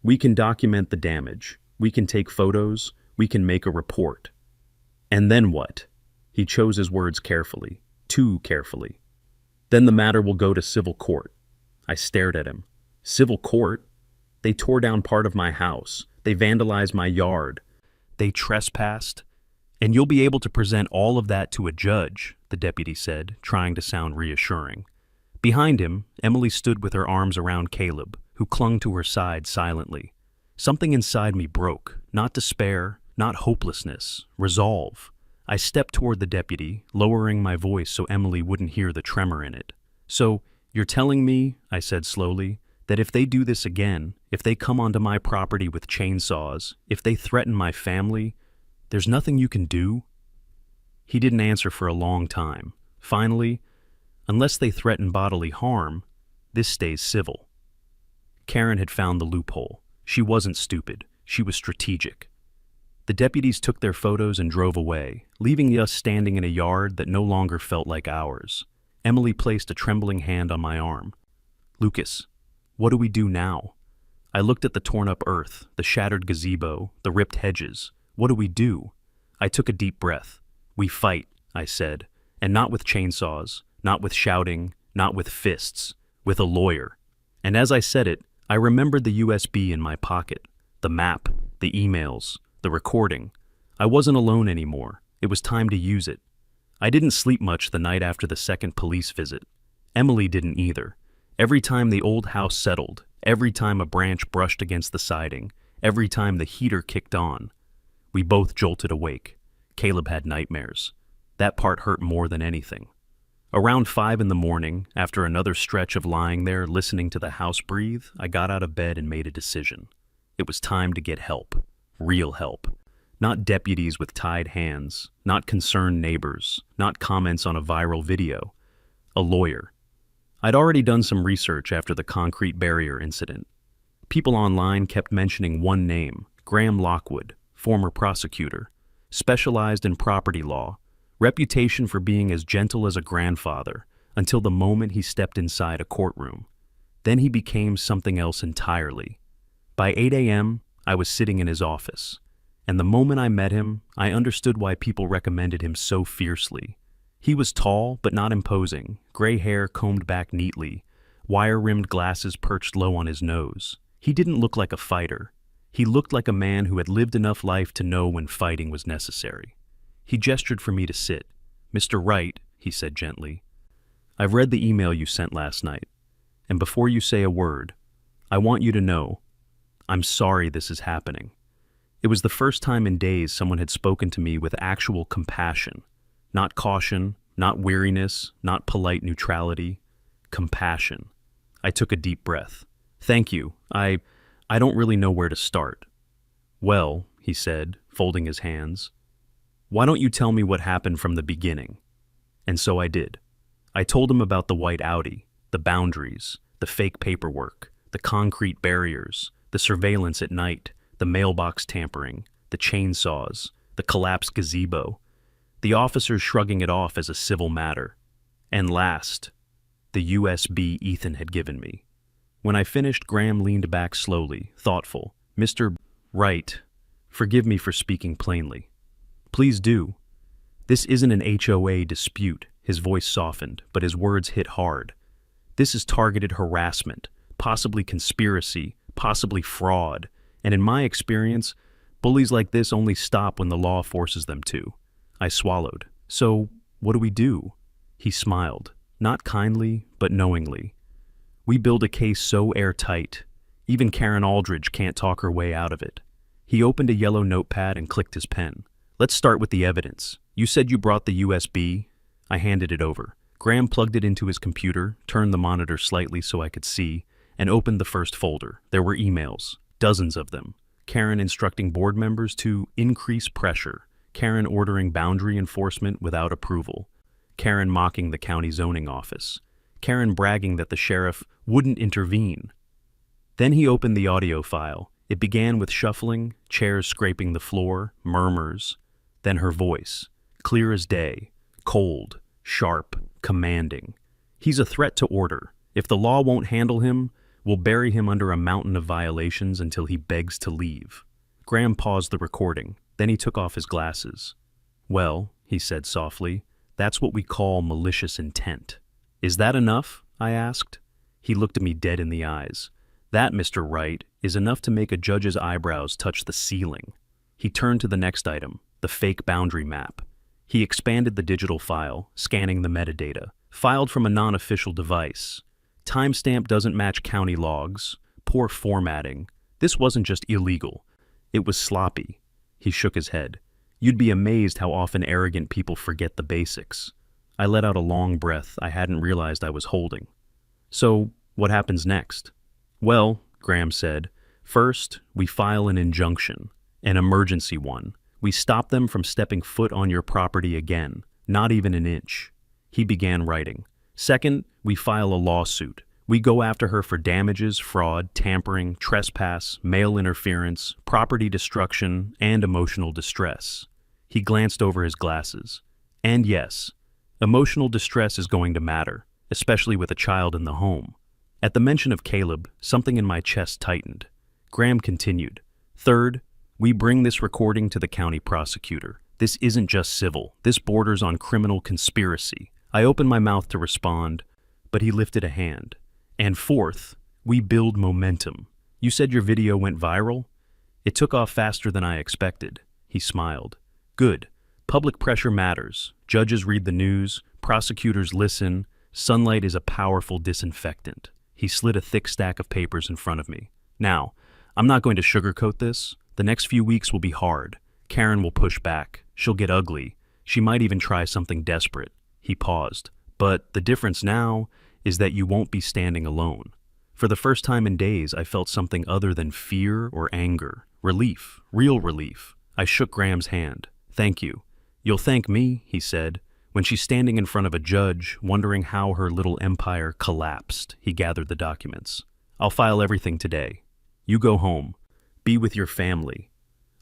"we can document the damage. We can take photos. We can make a report." "And then what?" He chose his words carefully, too carefully. "Then the matter will go to civil court." I stared at him. "Civil court? They tore down part of my house. They vandalized my yard. They trespassed. And you'll be able to present all of that to a judge," the deputy said, trying to sound reassuring. Behind him, Emily stood with her arms around Caleb, who clung to her side silently. Something inside me broke, not despair, not hopelessness, resolve. I stepped toward the deputy, lowering my voice so Emily wouldn't hear the tremor in it. "So, you're telling me," I said slowly, "that if they do this again, if they come onto my property with chainsaws, if they threaten my family, there's nothing you can do?" He didn't answer for a long time. Finally, "Unless they threaten bodily harm, this stays civil." Karen had found the loophole. She wasn't stupid. She was strategic. The deputies took their photos and drove away, leaving us standing in a yard that no longer felt like ours. Emily placed a trembling hand on my arm. "Lucas, what do we do now?" I looked at the torn-up earth, the shattered gazebo, the ripped hedges. "What do we do?" I took a deep breath. "We fight," I said, "and not with chainsaws, not with shouting, not with fists, with a lawyer." And as I said it, I remembered the USB in my pocket, the map, the emails, the recording. I wasn't alone anymore. It was time to use it. I didn't sleep much the night after the second police visit. Emily didn't either. Every time the old house settled, every time a branch brushed against the siding, every time the heater kicked on, we both jolted awake. Caleb had nightmares. That part hurt more than anything. Around 5 in the morning, after another stretch of lying there listening to the house breathe, I got out of bed and made a decision. It was time to get help. Real help. Not deputies with tied hands, not concerned neighbors, not comments on a viral video. A lawyer. I'd already done some research after the concrete barrier incident. People online kept mentioning one name, Graham Lockwood, former prosecutor, specialized in property law, reputation for being as gentle as a grandfather, until the moment he stepped inside a courtroom. Then he became something else entirely. By 8 a.m., I was sitting in his office, and the moment I met him, I understood why people recommended him so fiercely. He was tall but not imposing, gray hair combed back neatly, wire-rimmed glasses perched low on his nose. He didn't look like a fighter. He looked like a man who had lived enough life to know when fighting was necessary. He gestured for me to sit. "Mr. Wright," he said gently, "I've read the email you sent last night, and before you say a word, I want you to know, I'm sorry this is happening." It was the first time in days someone had spoken to me with actual compassion. Not caution, not weariness, not polite neutrality. Compassion. I took a deep breath. "Thank you. I don't really know where to start." "Well," he said, folding his hands, "why don't you tell me what happened from the beginning?" And so I did. I told him about the white Audi, the boundaries, the fake paperwork, the concrete barriers, the surveillance at night, the mailbox tampering, the chainsaws, the collapsed gazebo, the officers shrugging it off as a civil matter, and last, the USB Ethan had given me. When I finished, Graham leaned back slowly, thoughtful. "Mr. Wright, forgive me for speaking plainly." "Please do. This isn't an HOA dispute." His voice softened, but his words hit hard. "This is targeted harassment, possibly conspiracy, possibly fraud, and in my experience, bullies like this only stop when the law forces them to." I swallowed. "So, what do we do?" He smiled, not kindly, but knowingly. "We build a case so airtight, even Karen Aldridge can't talk her way out of it." He opened a yellow notepad and clicked his pen. "Let's start with the evidence. You said you brought the USB. I handed it over. Graham plugged it into his computer, turned the monitor slightly so I could see, and opened the first folder. There were emails, dozens of them. Karen instructing board members to increase pressure. Karen ordering boundary enforcement without approval. Karen mocking the county zoning office. Karen bragging that the sheriff wouldn't intervene. Then he opened the audio file. It began with shuffling, chairs scraping the floor, murmurs. Then her voice, clear as day, cold, sharp, commanding. "He's a threat to order. If the law won't handle him, we'll bury him under a mountain of violations until he begs to leave." Graham paused the recording. Then he took off his glasses. "Well," he said softly, "that's what we call malicious intent." "Is that enough?" I asked. He looked at me dead in the eyes. "That, Mr. Wright, is enough to make a judge's eyebrows touch the ceiling." He turned to the next item, the fake boundary map. He expanded the digital file, scanning the metadata, filed from a non-official device. Timestamp doesn't match county logs, poor formatting. This wasn't just illegal. It was sloppy. He shook his head. "You'd be amazed how often arrogant people forget the basics." I let out a long breath I hadn't realized I was holding. "So, what happens next?" "Well," Graham said, "first, we file an injunction, an emergency one. We stop them from stepping foot on your property again, not even an inch." He began writing. "Second, we file a lawsuit. We go after her for damages, fraud, tampering, trespass, mail interference, property destruction, and emotional distress." He glanced over his glasses. "And yes, emotional distress is going to matter, especially with a child in the home." At the mention of Caleb, something in my chest tightened. Graham continued. "Third, we bring this recording to the county prosecutor. This isn't just civil. This borders on criminal conspiracy." I opened my mouth to respond, but he lifted a hand. "And fourth, we build momentum. You said your video went viral?" "It took off faster than I expected." He smiled. "Good. Public pressure matters. Judges read the news, prosecutors listen. Sunlight is a powerful disinfectant." He slid a thick stack of papers in front of me. "Now, I'm not going to sugarcoat this. The next few weeks will be hard. Karen will push back. She'll get ugly. She might even try something desperate." He paused. "But the difference now is that you won't be standing alone." For the first time in days, I felt something other than fear or anger. Relief, real relief. I shook Graham's hand. "Thank you." "You'll thank me," he said. When she's standing in front of a judge, wondering how her little empire collapsed, he gathered the documents. "I'll file everything today. You go home. Be with your family."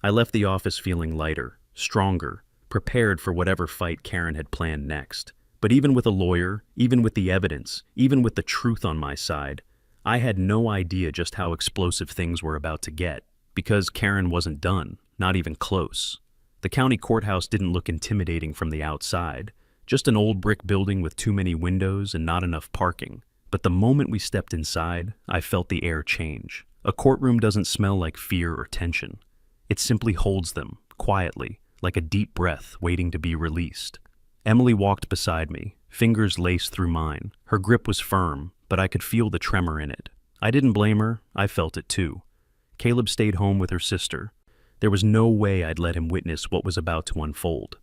I left the office feeling lighter, stronger, prepared for whatever fight Karen had planned next. But even with a lawyer, even with the evidence, even with the truth on my side, I had no idea just how explosive things were about to get, because Karen wasn't done, not even close. The county courthouse didn't look intimidating from the outside, just an old brick building with too many windows and not enough parking. But the moment we stepped inside, I felt the air change. A courtroom doesn't smell like fear or tension. It simply holds them, quietly, like a deep breath waiting to be released. Emily walked beside me, fingers laced through mine. Her grip was firm, but I could feel the tremor in it. I didn't blame her, I felt it too. Caleb stayed home with her sister. There was no way I'd let him witness what was about to unfold.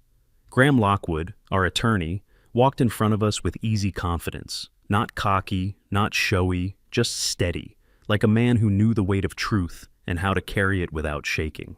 Graham Lockwood, our attorney, walked in front of us with easy confidence. Not cocky, not showy, just steady, like a man who knew the weight of truth and how to carry it without shaking.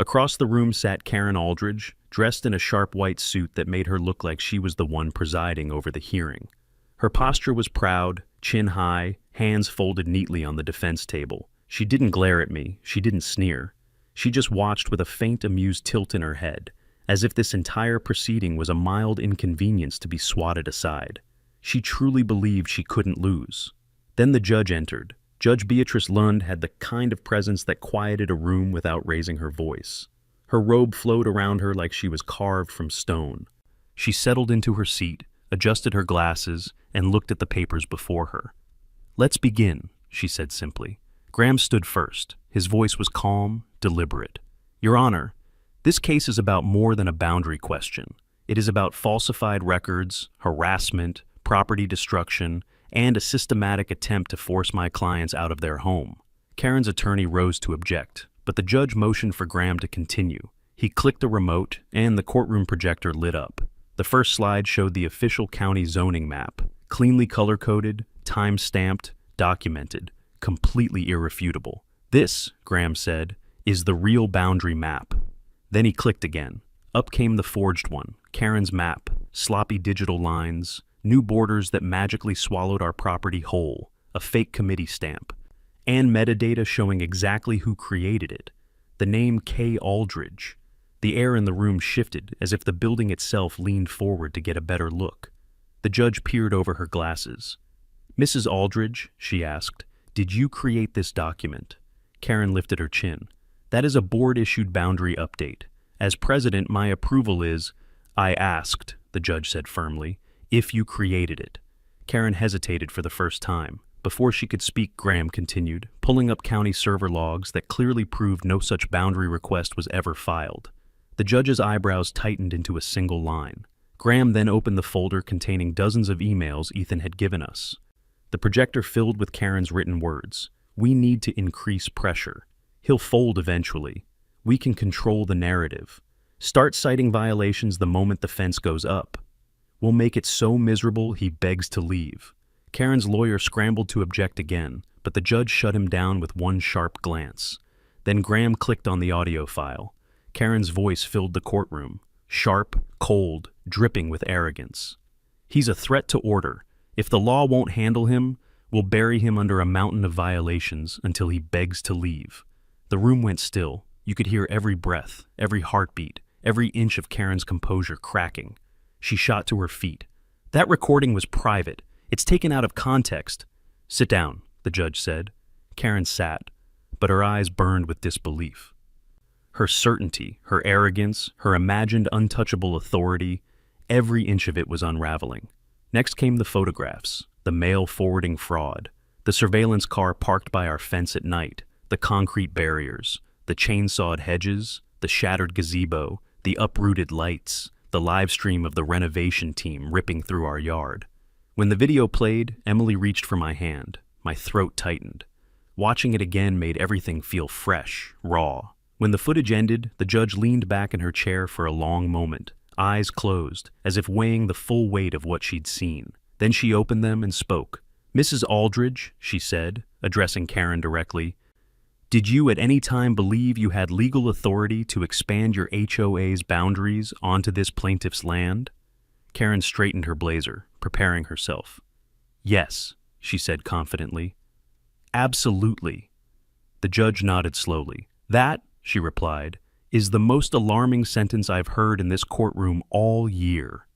Across the room sat Karen Aldridge, dressed in a sharp white suit that made her look like she was the one presiding over the hearing. Her posture was proud, chin high, hands folded neatly on the defense table. She didn't glare at me, she didn't sneer. She just watched with a faint amused tilt in her head, as if this entire proceeding was a mild inconvenience to be swatted aside. She truly believed she couldn't lose. Then the judge entered. Judge Beatrice Lund had the kind of presence that quieted a room without raising her voice. Her robe flowed around her like she was carved from stone. She settled into her seat, adjusted her glasses, and looked at the papers before her. "Let's begin," she said simply. Graham stood first. His voice was calm, deliberate. "Your Honor, this case is about more than a boundary question. It is about falsified records, harassment, property destruction, and a systematic attempt to force my clients out of their home." Karen's attorney rose to object, but the judge motioned for Graham to continue. He clicked a remote, and the courtroom projector lit up. The first slide showed the official county zoning map, cleanly color-coded, time-stamped, documented, completely irrefutable. "This," Graham said, "is the real boundary map." Then he clicked again. Up came the forged one, Karen's map, sloppy digital lines, new borders that magically swallowed our property whole, a fake committee stamp, and metadata showing exactly who created it. The name K. Aldridge. The air in the room shifted as if the building itself leaned forward to get a better look. The judge peered over her glasses. "Mrs. Aldridge," she asked, "did you create this document?" Karen lifted her chin. "That is a board-issued boundary update. As president, my approval is—" "I asked," the judge said firmly, "if you created it." Karen hesitated for the first time. Before she could speak, Graham continued, pulling up county server logs that clearly proved no such boundary request was ever filed. The judge's eyebrows tightened into a single line. Graham then opened the folder containing dozens of emails Ethan had given us. The projector filled with Karen's written words. "We need to increase pressure. He'll fold eventually. We can control the narrative. Start citing violations the moment the fence goes up. We'll make it so miserable he begs to leave." Karen's lawyer scrambled to object again, but the judge shut him down with one sharp glance. Then Graham clicked on the audio file. Karen's voice filled the courtroom, sharp, cold, dripping with arrogance. "He's a threat to order. If the law won't handle him, we'll bury him under a mountain of violations until he begs to leave." The room went still. You could hear every breath, every heartbeat, every inch of Karen's composure cracking. She shot to her feet. "That recording was private. It's taken out of context." "Sit down," the judge said. Karen sat, but her eyes burned with disbelief. Her certainty, her arrogance, her imagined untouchable authority, every inch of it was unraveling. Next came the photographs, the mail forwarding fraud, the surveillance car parked by our fence at night, the concrete barriers, the chainsawed hedges, the shattered gazebo, the uprooted lights, the live stream of the renovation team ripping through our yard. When the video played, Emily reached for my hand. My throat tightened. Watching it again made everything feel fresh, raw. When the footage ended, the judge leaned back in her chair for a long moment, eyes closed, as if weighing the full weight of what she'd seen. Then she opened them and spoke. "Mrs. Aldridge," she said, addressing Karen directly, "did you at any time believe you had legal authority to expand your HOA's boundaries onto this plaintiff's land?" Karen straightened her blazer, preparing herself. "Yes," she said confidently. "Absolutely." The judge nodded slowly. "That," she replied, "is the most alarming sentence I've heard in this courtroom all year."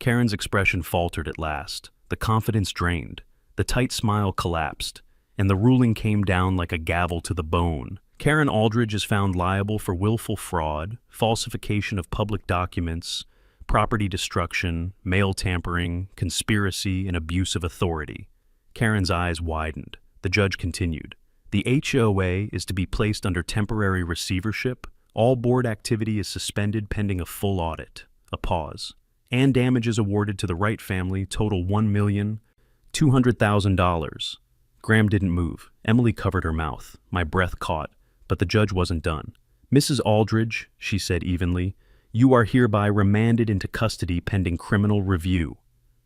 Karen's expression faltered at last. The confidence drained. The tight smile collapsed. and the ruling came down like a gavel to the bone. Karen Aldridge is found liable for willful fraud, falsification of public documents, property destruction, mail tampering, conspiracy, and abuse of authority. Karen's eyes widened. The judge continued. The HOA is to be placed under temporary receivership. All board activity is suspended pending a full audit. A pause. And damages awarded to the Wright family total $1,200,000. Graham didn't move. Emily covered her mouth. My breath caught, but the judge wasn't done. Mrs. Aldridge, she said evenly, you are hereby remanded into custody pending criminal review.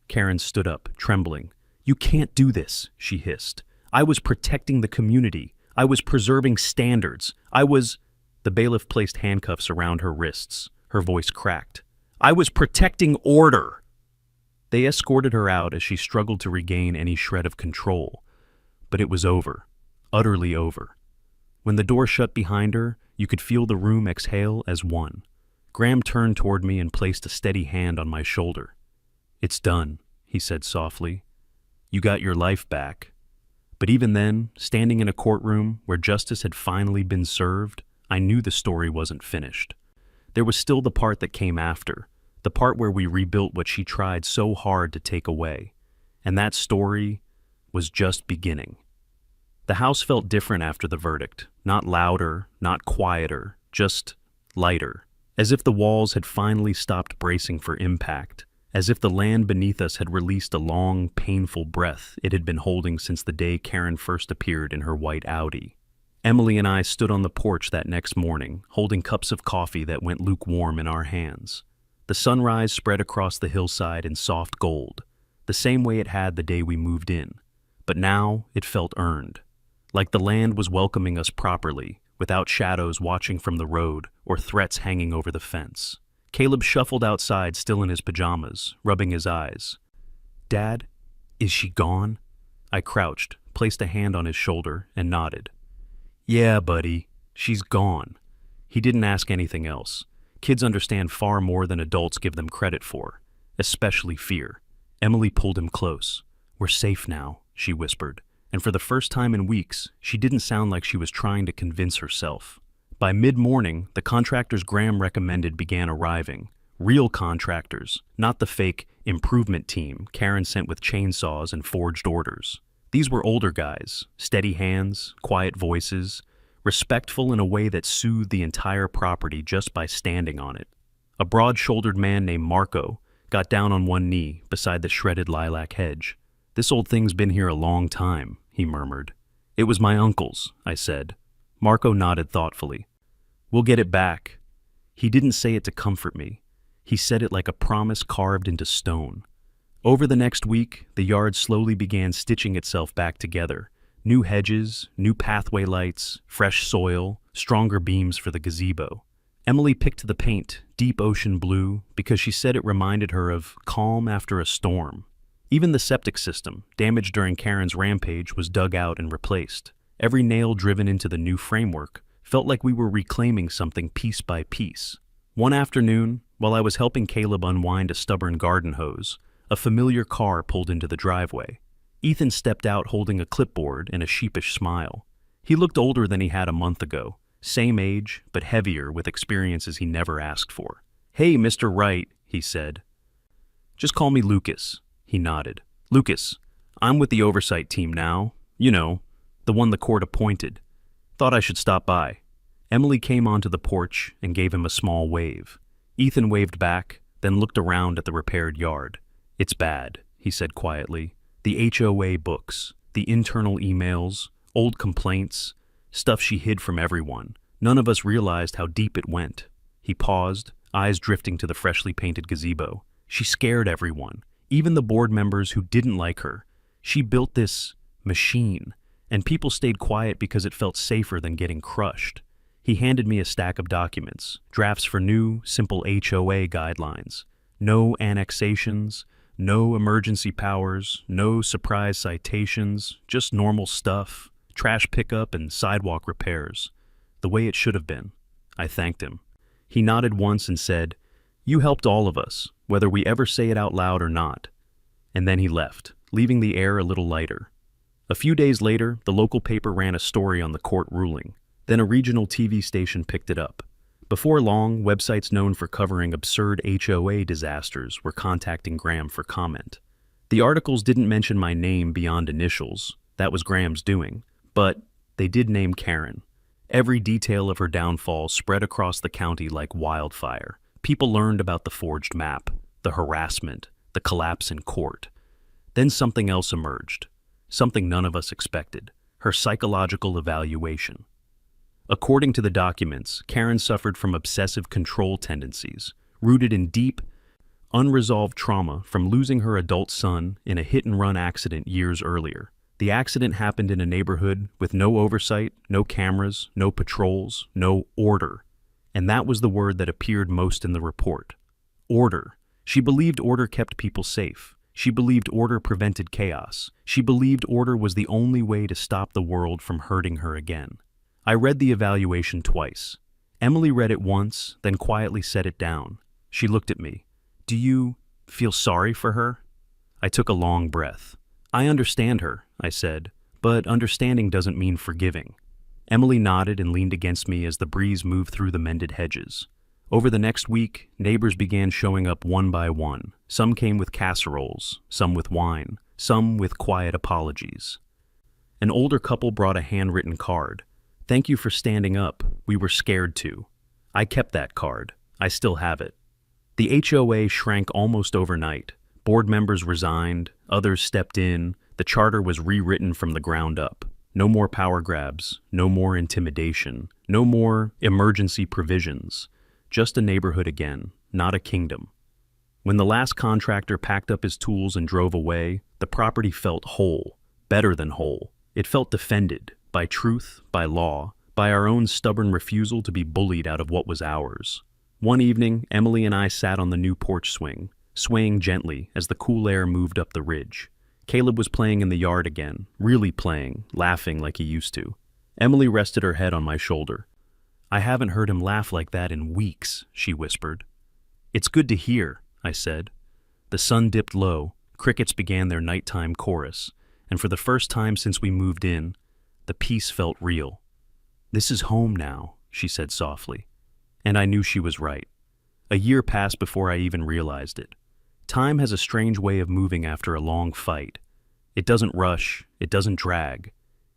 Karen stood up, trembling. You can't do this, she hissed. I was protecting the community. I was preserving standards. The bailiff placed handcuffs around her wrists. Her voice cracked. I was protecting order. They escorted her out as she struggled to regain any shred of control. But it was over. Utterly over. When the door shut behind her, you could feel the room exhale as one. Graham turned toward me and placed a steady hand on my shoulder. It's done, he said softly. You got your life back. But even then, standing in a courtroom where justice had finally been served, I knew the story wasn't finished. There was still the part that came after, the part where we rebuilt what she tried so hard to take away. And that story was just beginning. The house felt different after the verdict, not louder, not quieter, just lighter, as if the walls had finally stopped bracing for impact, as if the land beneath us had released a long, painful breath it had been holding since the day Karen first appeared in her white Audi. Emily and I stood on the porch that next morning, holding cups of coffee that went lukewarm in our hands. The sunrise spread across the hillside in soft gold, the same way it had the day we moved in, but now it felt earned. Like the land was welcoming us properly, without shadows watching from the road or threats hanging over the fence. Caleb shuffled outside, still in his pajamas, rubbing his eyes. Dad, is she gone? I crouched, placed a hand on his shoulder, and nodded. Yeah, buddy, she's gone. He didn't ask anything else. Kids understand far more than adults give them credit for, especially fear. Emily pulled him close. We're safe now, she whispered. And for the first time in weeks, she didn't sound like she was trying to convince herself. By mid-morning, the contractors Graham recommended began arriving. Real contractors, not the fake improvement team Karen sent with chainsaws and forged orders. These were older guys, steady hands, quiet voices, respectful in a way that soothed the entire property just by standing on it. A broad-shouldered man named Marco got down on one knee beside the shredded lilac hedge. This old thing's been here a long time, he murmured. It was my uncle's, I said. Marco nodded thoughtfully. We'll get it back. He didn't say it to comfort me. He said it like a promise carved into stone. Over the next week, the yard slowly began stitching itself back together. New hedges, new pathway lights, fresh soil, stronger beams for the gazebo. Emily picked the paint, deep ocean blue, because she said it reminded her of calm after a storm. Even the septic system, damaged during Karen's rampage, was dug out and replaced. Every nail driven into the new framework felt like we were reclaiming something piece by piece. One afternoon, while I was helping Caleb unwind a stubborn garden hose, a familiar car pulled into the driveway. Ethan stepped out holding a clipboard and a sheepish smile. He looked older than he had a month ago, same age, but heavier with experiences he never asked for. Hey, Mr. Wright, he said. Just call me Lucas. He nodded. Lucas, I'm with the oversight team now. You know, the one the court appointed. Thought I should stop by. Emily came onto the porch and gave him a small wave. Ethan waved back, then looked around at the repaired yard. It's bad, he said quietly. The HOA books, the internal emails, old complaints, stuff she hid from everyone. None of us realized how deep it went. He paused, eyes drifting to the freshly painted gazebo. She scared everyone, even the board members who didn't like her. She built this machine, and people stayed quiet because it felt safer than getting crushed. He handed me a stack of documents, drafts for new, simple HOA guidelines. No annexations, no emergency powers, no surprise citations, just normal stuff, trash pickup and sidewalk repairs. The way it should have been. I thanked him. He nodded once and said, "You helped all of us, whether we ever say it out loud or not." And then he left, leaving the air a little lighter. A few days later, the local paper ran a story on the court ruling. Then a regional TV station picked it up. Before long, websites known for covering absurd HOA disasters were contacting Graham for comment. The articles didn't mention my name beyond initials. That was Graham's doing. But they did name Karen. Every detail of her downfall spread across the county like wildfire. People learned about the forged map, the harassment, the collapse in court. Then something else emerged. Something none of us expected. Her psychological evaluation. According to the documents, Karen suffered from obsessive control tendencies, rooted in deep, unresolved trauma from losing her adult son in a hit-and-run accident years earlier. The accident happened in a neighborhood with no oversight, no cameras, no patrols, no order. And that was the word that appeared most in the report. Order. She believed order kept people safe. She believed order prevented chaos. She believed order was the only way to stop the world from hurting her again. I read the evaluation twice. Emily read it once, then quietly set it down. She looked at me. "Do you feel sorry for her?" I took a long breath. "I understand her," I said, "but understanding doesn't mean forgiving." Emily nodded and leaned against me as the breeze moved through the mended hedges. Over the next week, neighbors began showing up one by one. Some came with casseroles, some with wine, some with quiet apologies. An older couple brought a handwritten card. "Thank you for standing up. We were scared to." I kept that card. I still have it. The HOA shrank almost overnight. Board members resigned, others stepped in, the charter was rewritten from the ground up. No more power grabs, no more intimidation, no more emergency provisions. Just a neighborhood again, not a kingdom. When the last contractor packed up his tools and drove away, the property felt whole, better than whole. It felt defended, by truth, by law, by our own stubborn refusal to be bullied out of what was ours. One evening, Emily and I sat on the new porch swing, swaying gently as the cool air moved up the ridge. Caleb was playing in the yard again, really playing, laughing like he used to. Emily rested her head on my shoulder. "I haven't heard him laugh like that in weeks," she whispered. "It's good to hear," I said. The sun dipped low, crickets began their nighttime chorus, and for the first time since we moved in, the peace felt real. "This is home now," she said softly. And I knew she was right. A year passed before I even realized it. Time has a strange way of moving after a long fight. It doesn't rush, it doesn't drag.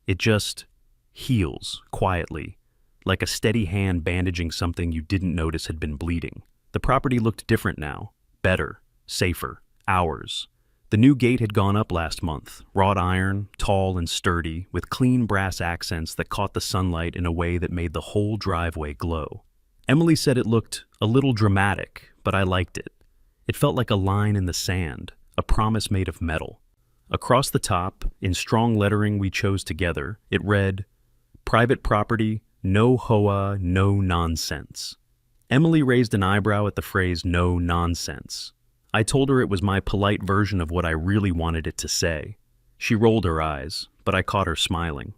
It just heals, quietly, like a steady hand bandaging something you didn't notice had been bleeding. The property looked different now, better, safer, ours. The new gate had gone up last month, wrought iron, tall and sturdy, with clean brass accents that caught the sunlight in a way that made the whole driveway glow. Emily said it looked a little dramatic, but I liked it. It felt like a line in the sand, a promise made of metal. Across the top, in strong lettering we chose together, it read, "Private property, no HOA, no nonsense." Emily raised an eyebrow at the phrase "no nonsense." I told her it was my polite version of what I really wanted it to say. She rolled her eyes, but I caught her smiling.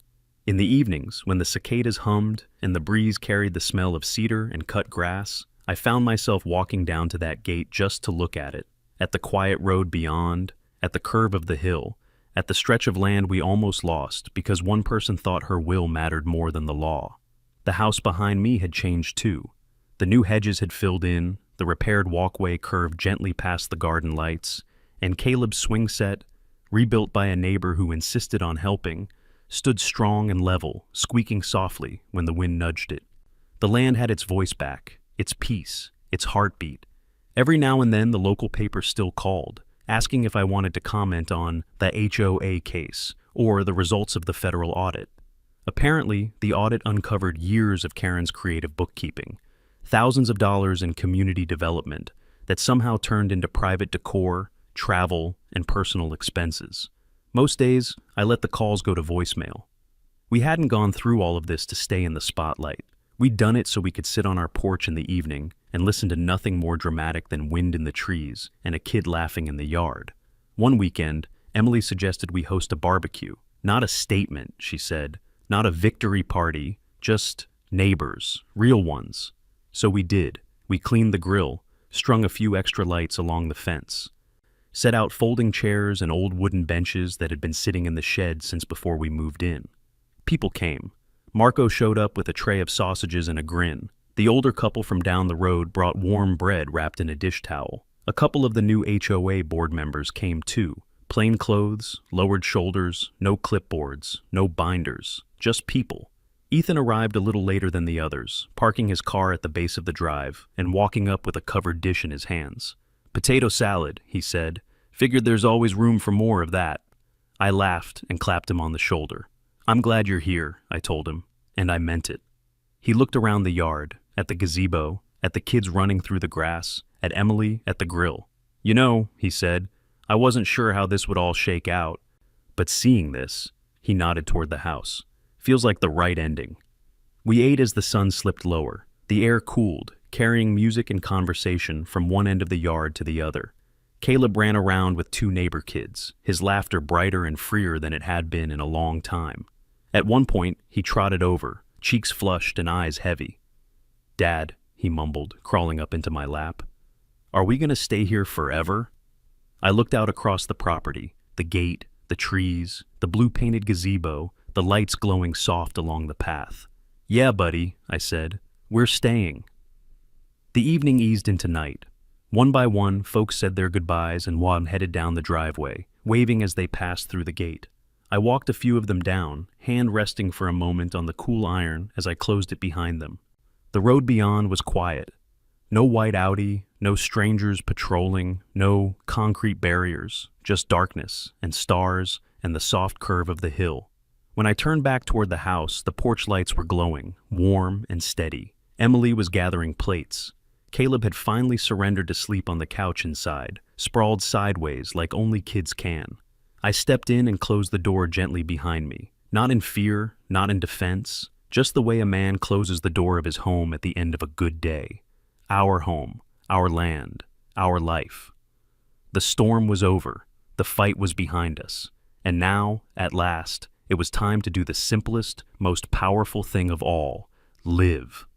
In the evenings, when the cicadas hummed and the breeze carried the smell of cedar and cut grass, I found myself walking down to that gate just to look at it, at the quiet road beyond, at the curve of the hill, at the stretch of land we almost lost because one person thought her will mattered more than the law. The house behind me had changed too. The new hedges had filled in, the repaired walkway curved gently past the garden lights, and Caleb's swing set, rebuilt by a neighbor who insisted on helping, stood strong and level, squeaking softly when the wind nudged it. The land had its voice back, its peace, its heartbeat. Every now and then the local paper still called, asking if I wanted to comment on the HOA case or the results of the federal audit. Apparently, the audit uncovered years of Karen's creative bookkeeping, thousands of dollars in community development that somehow turned into private decor, travel, and personal expenses. Most days, I let the calls go to voicemail. We hadn't gone through all of this to stay in the spotlight. We'd done it so we could sit on our porch in the evening and listen to nothing more dramatic than wind in the trees and a kid laughing in the yard. One weekend, Emily suggested we host a barbecue. Not a statement, she said. Not a victory party, just neighbors, real ones. So we did. We cleaned the grill, strung a few extra lights along the fence. set out folding chairs and old wooden benches that had been sitting in the shed since before we moved in. People came. Marco showed up with a tray of sausages and a grin. The older couple from down the road brought warm bread wrapped in a dish towel. A couple of the new HOA board members came too. Plain clothes, lowered shoulders, no clipboards, no binders, just people. Ethan arrived a little later than the others, parking his car at the base of the drive and walking up with a covered dish in his hands. "Potato salad," he said. "Figured there's always room for more of that." I laughed and clapped him on the shoulder. "I'm glad you're here," I told him, and I meant it. He looked around the yard, at the gazebo, at the kids running through the grass, at Emily, at the grill. "You know," he said, "I wasn't sure how this would all shake out, but seeing this," he nodded toward the house, "feels like the right ending." We ate as the sun slipped lower. The air cooled, carrying music and conversation from one end of the yard to the other. Caleb ran around with two neighbor kids, his laughter brighter and freer than it had been in a long time. At one point, he trotted over, cheeks flushed and eyes heavy. "Dad," he mumbled, crawling up into my lap, "are we going to stay here forever?" I looked out across the property, the gate, the trees, the blue-painted gazebo, the lights glowing soft along the path. "Yeah, buddy," I said, "we're staying." The evening eased into night. One by one, folks said their goodbyes and Juan headed down the driveway, waving as they passed through the gate. I walked a few of them down, hand resting for a moment on the cool iron as I closed it behind them. The road beyond was quiet. No white Audi, no strangers patrolling, no concrete barriers, just darkness and stars and the soft curve of the hill. When I turned back toward the house, the porch lights were glowing, warm and steady. Emily was gathering plates. Caleb had finally surrendered to sleep on the couch inside, sprawled sideways like only kids can. I stepped in and closed the door gently behind me, not in fear, not in defense, just the way a man closes the door of his home at the end of a good day. Our home, our land, our life. The storm was over, the fight was behind us, and now, at last, it was time to do the simplest, most powerful thing of all: live.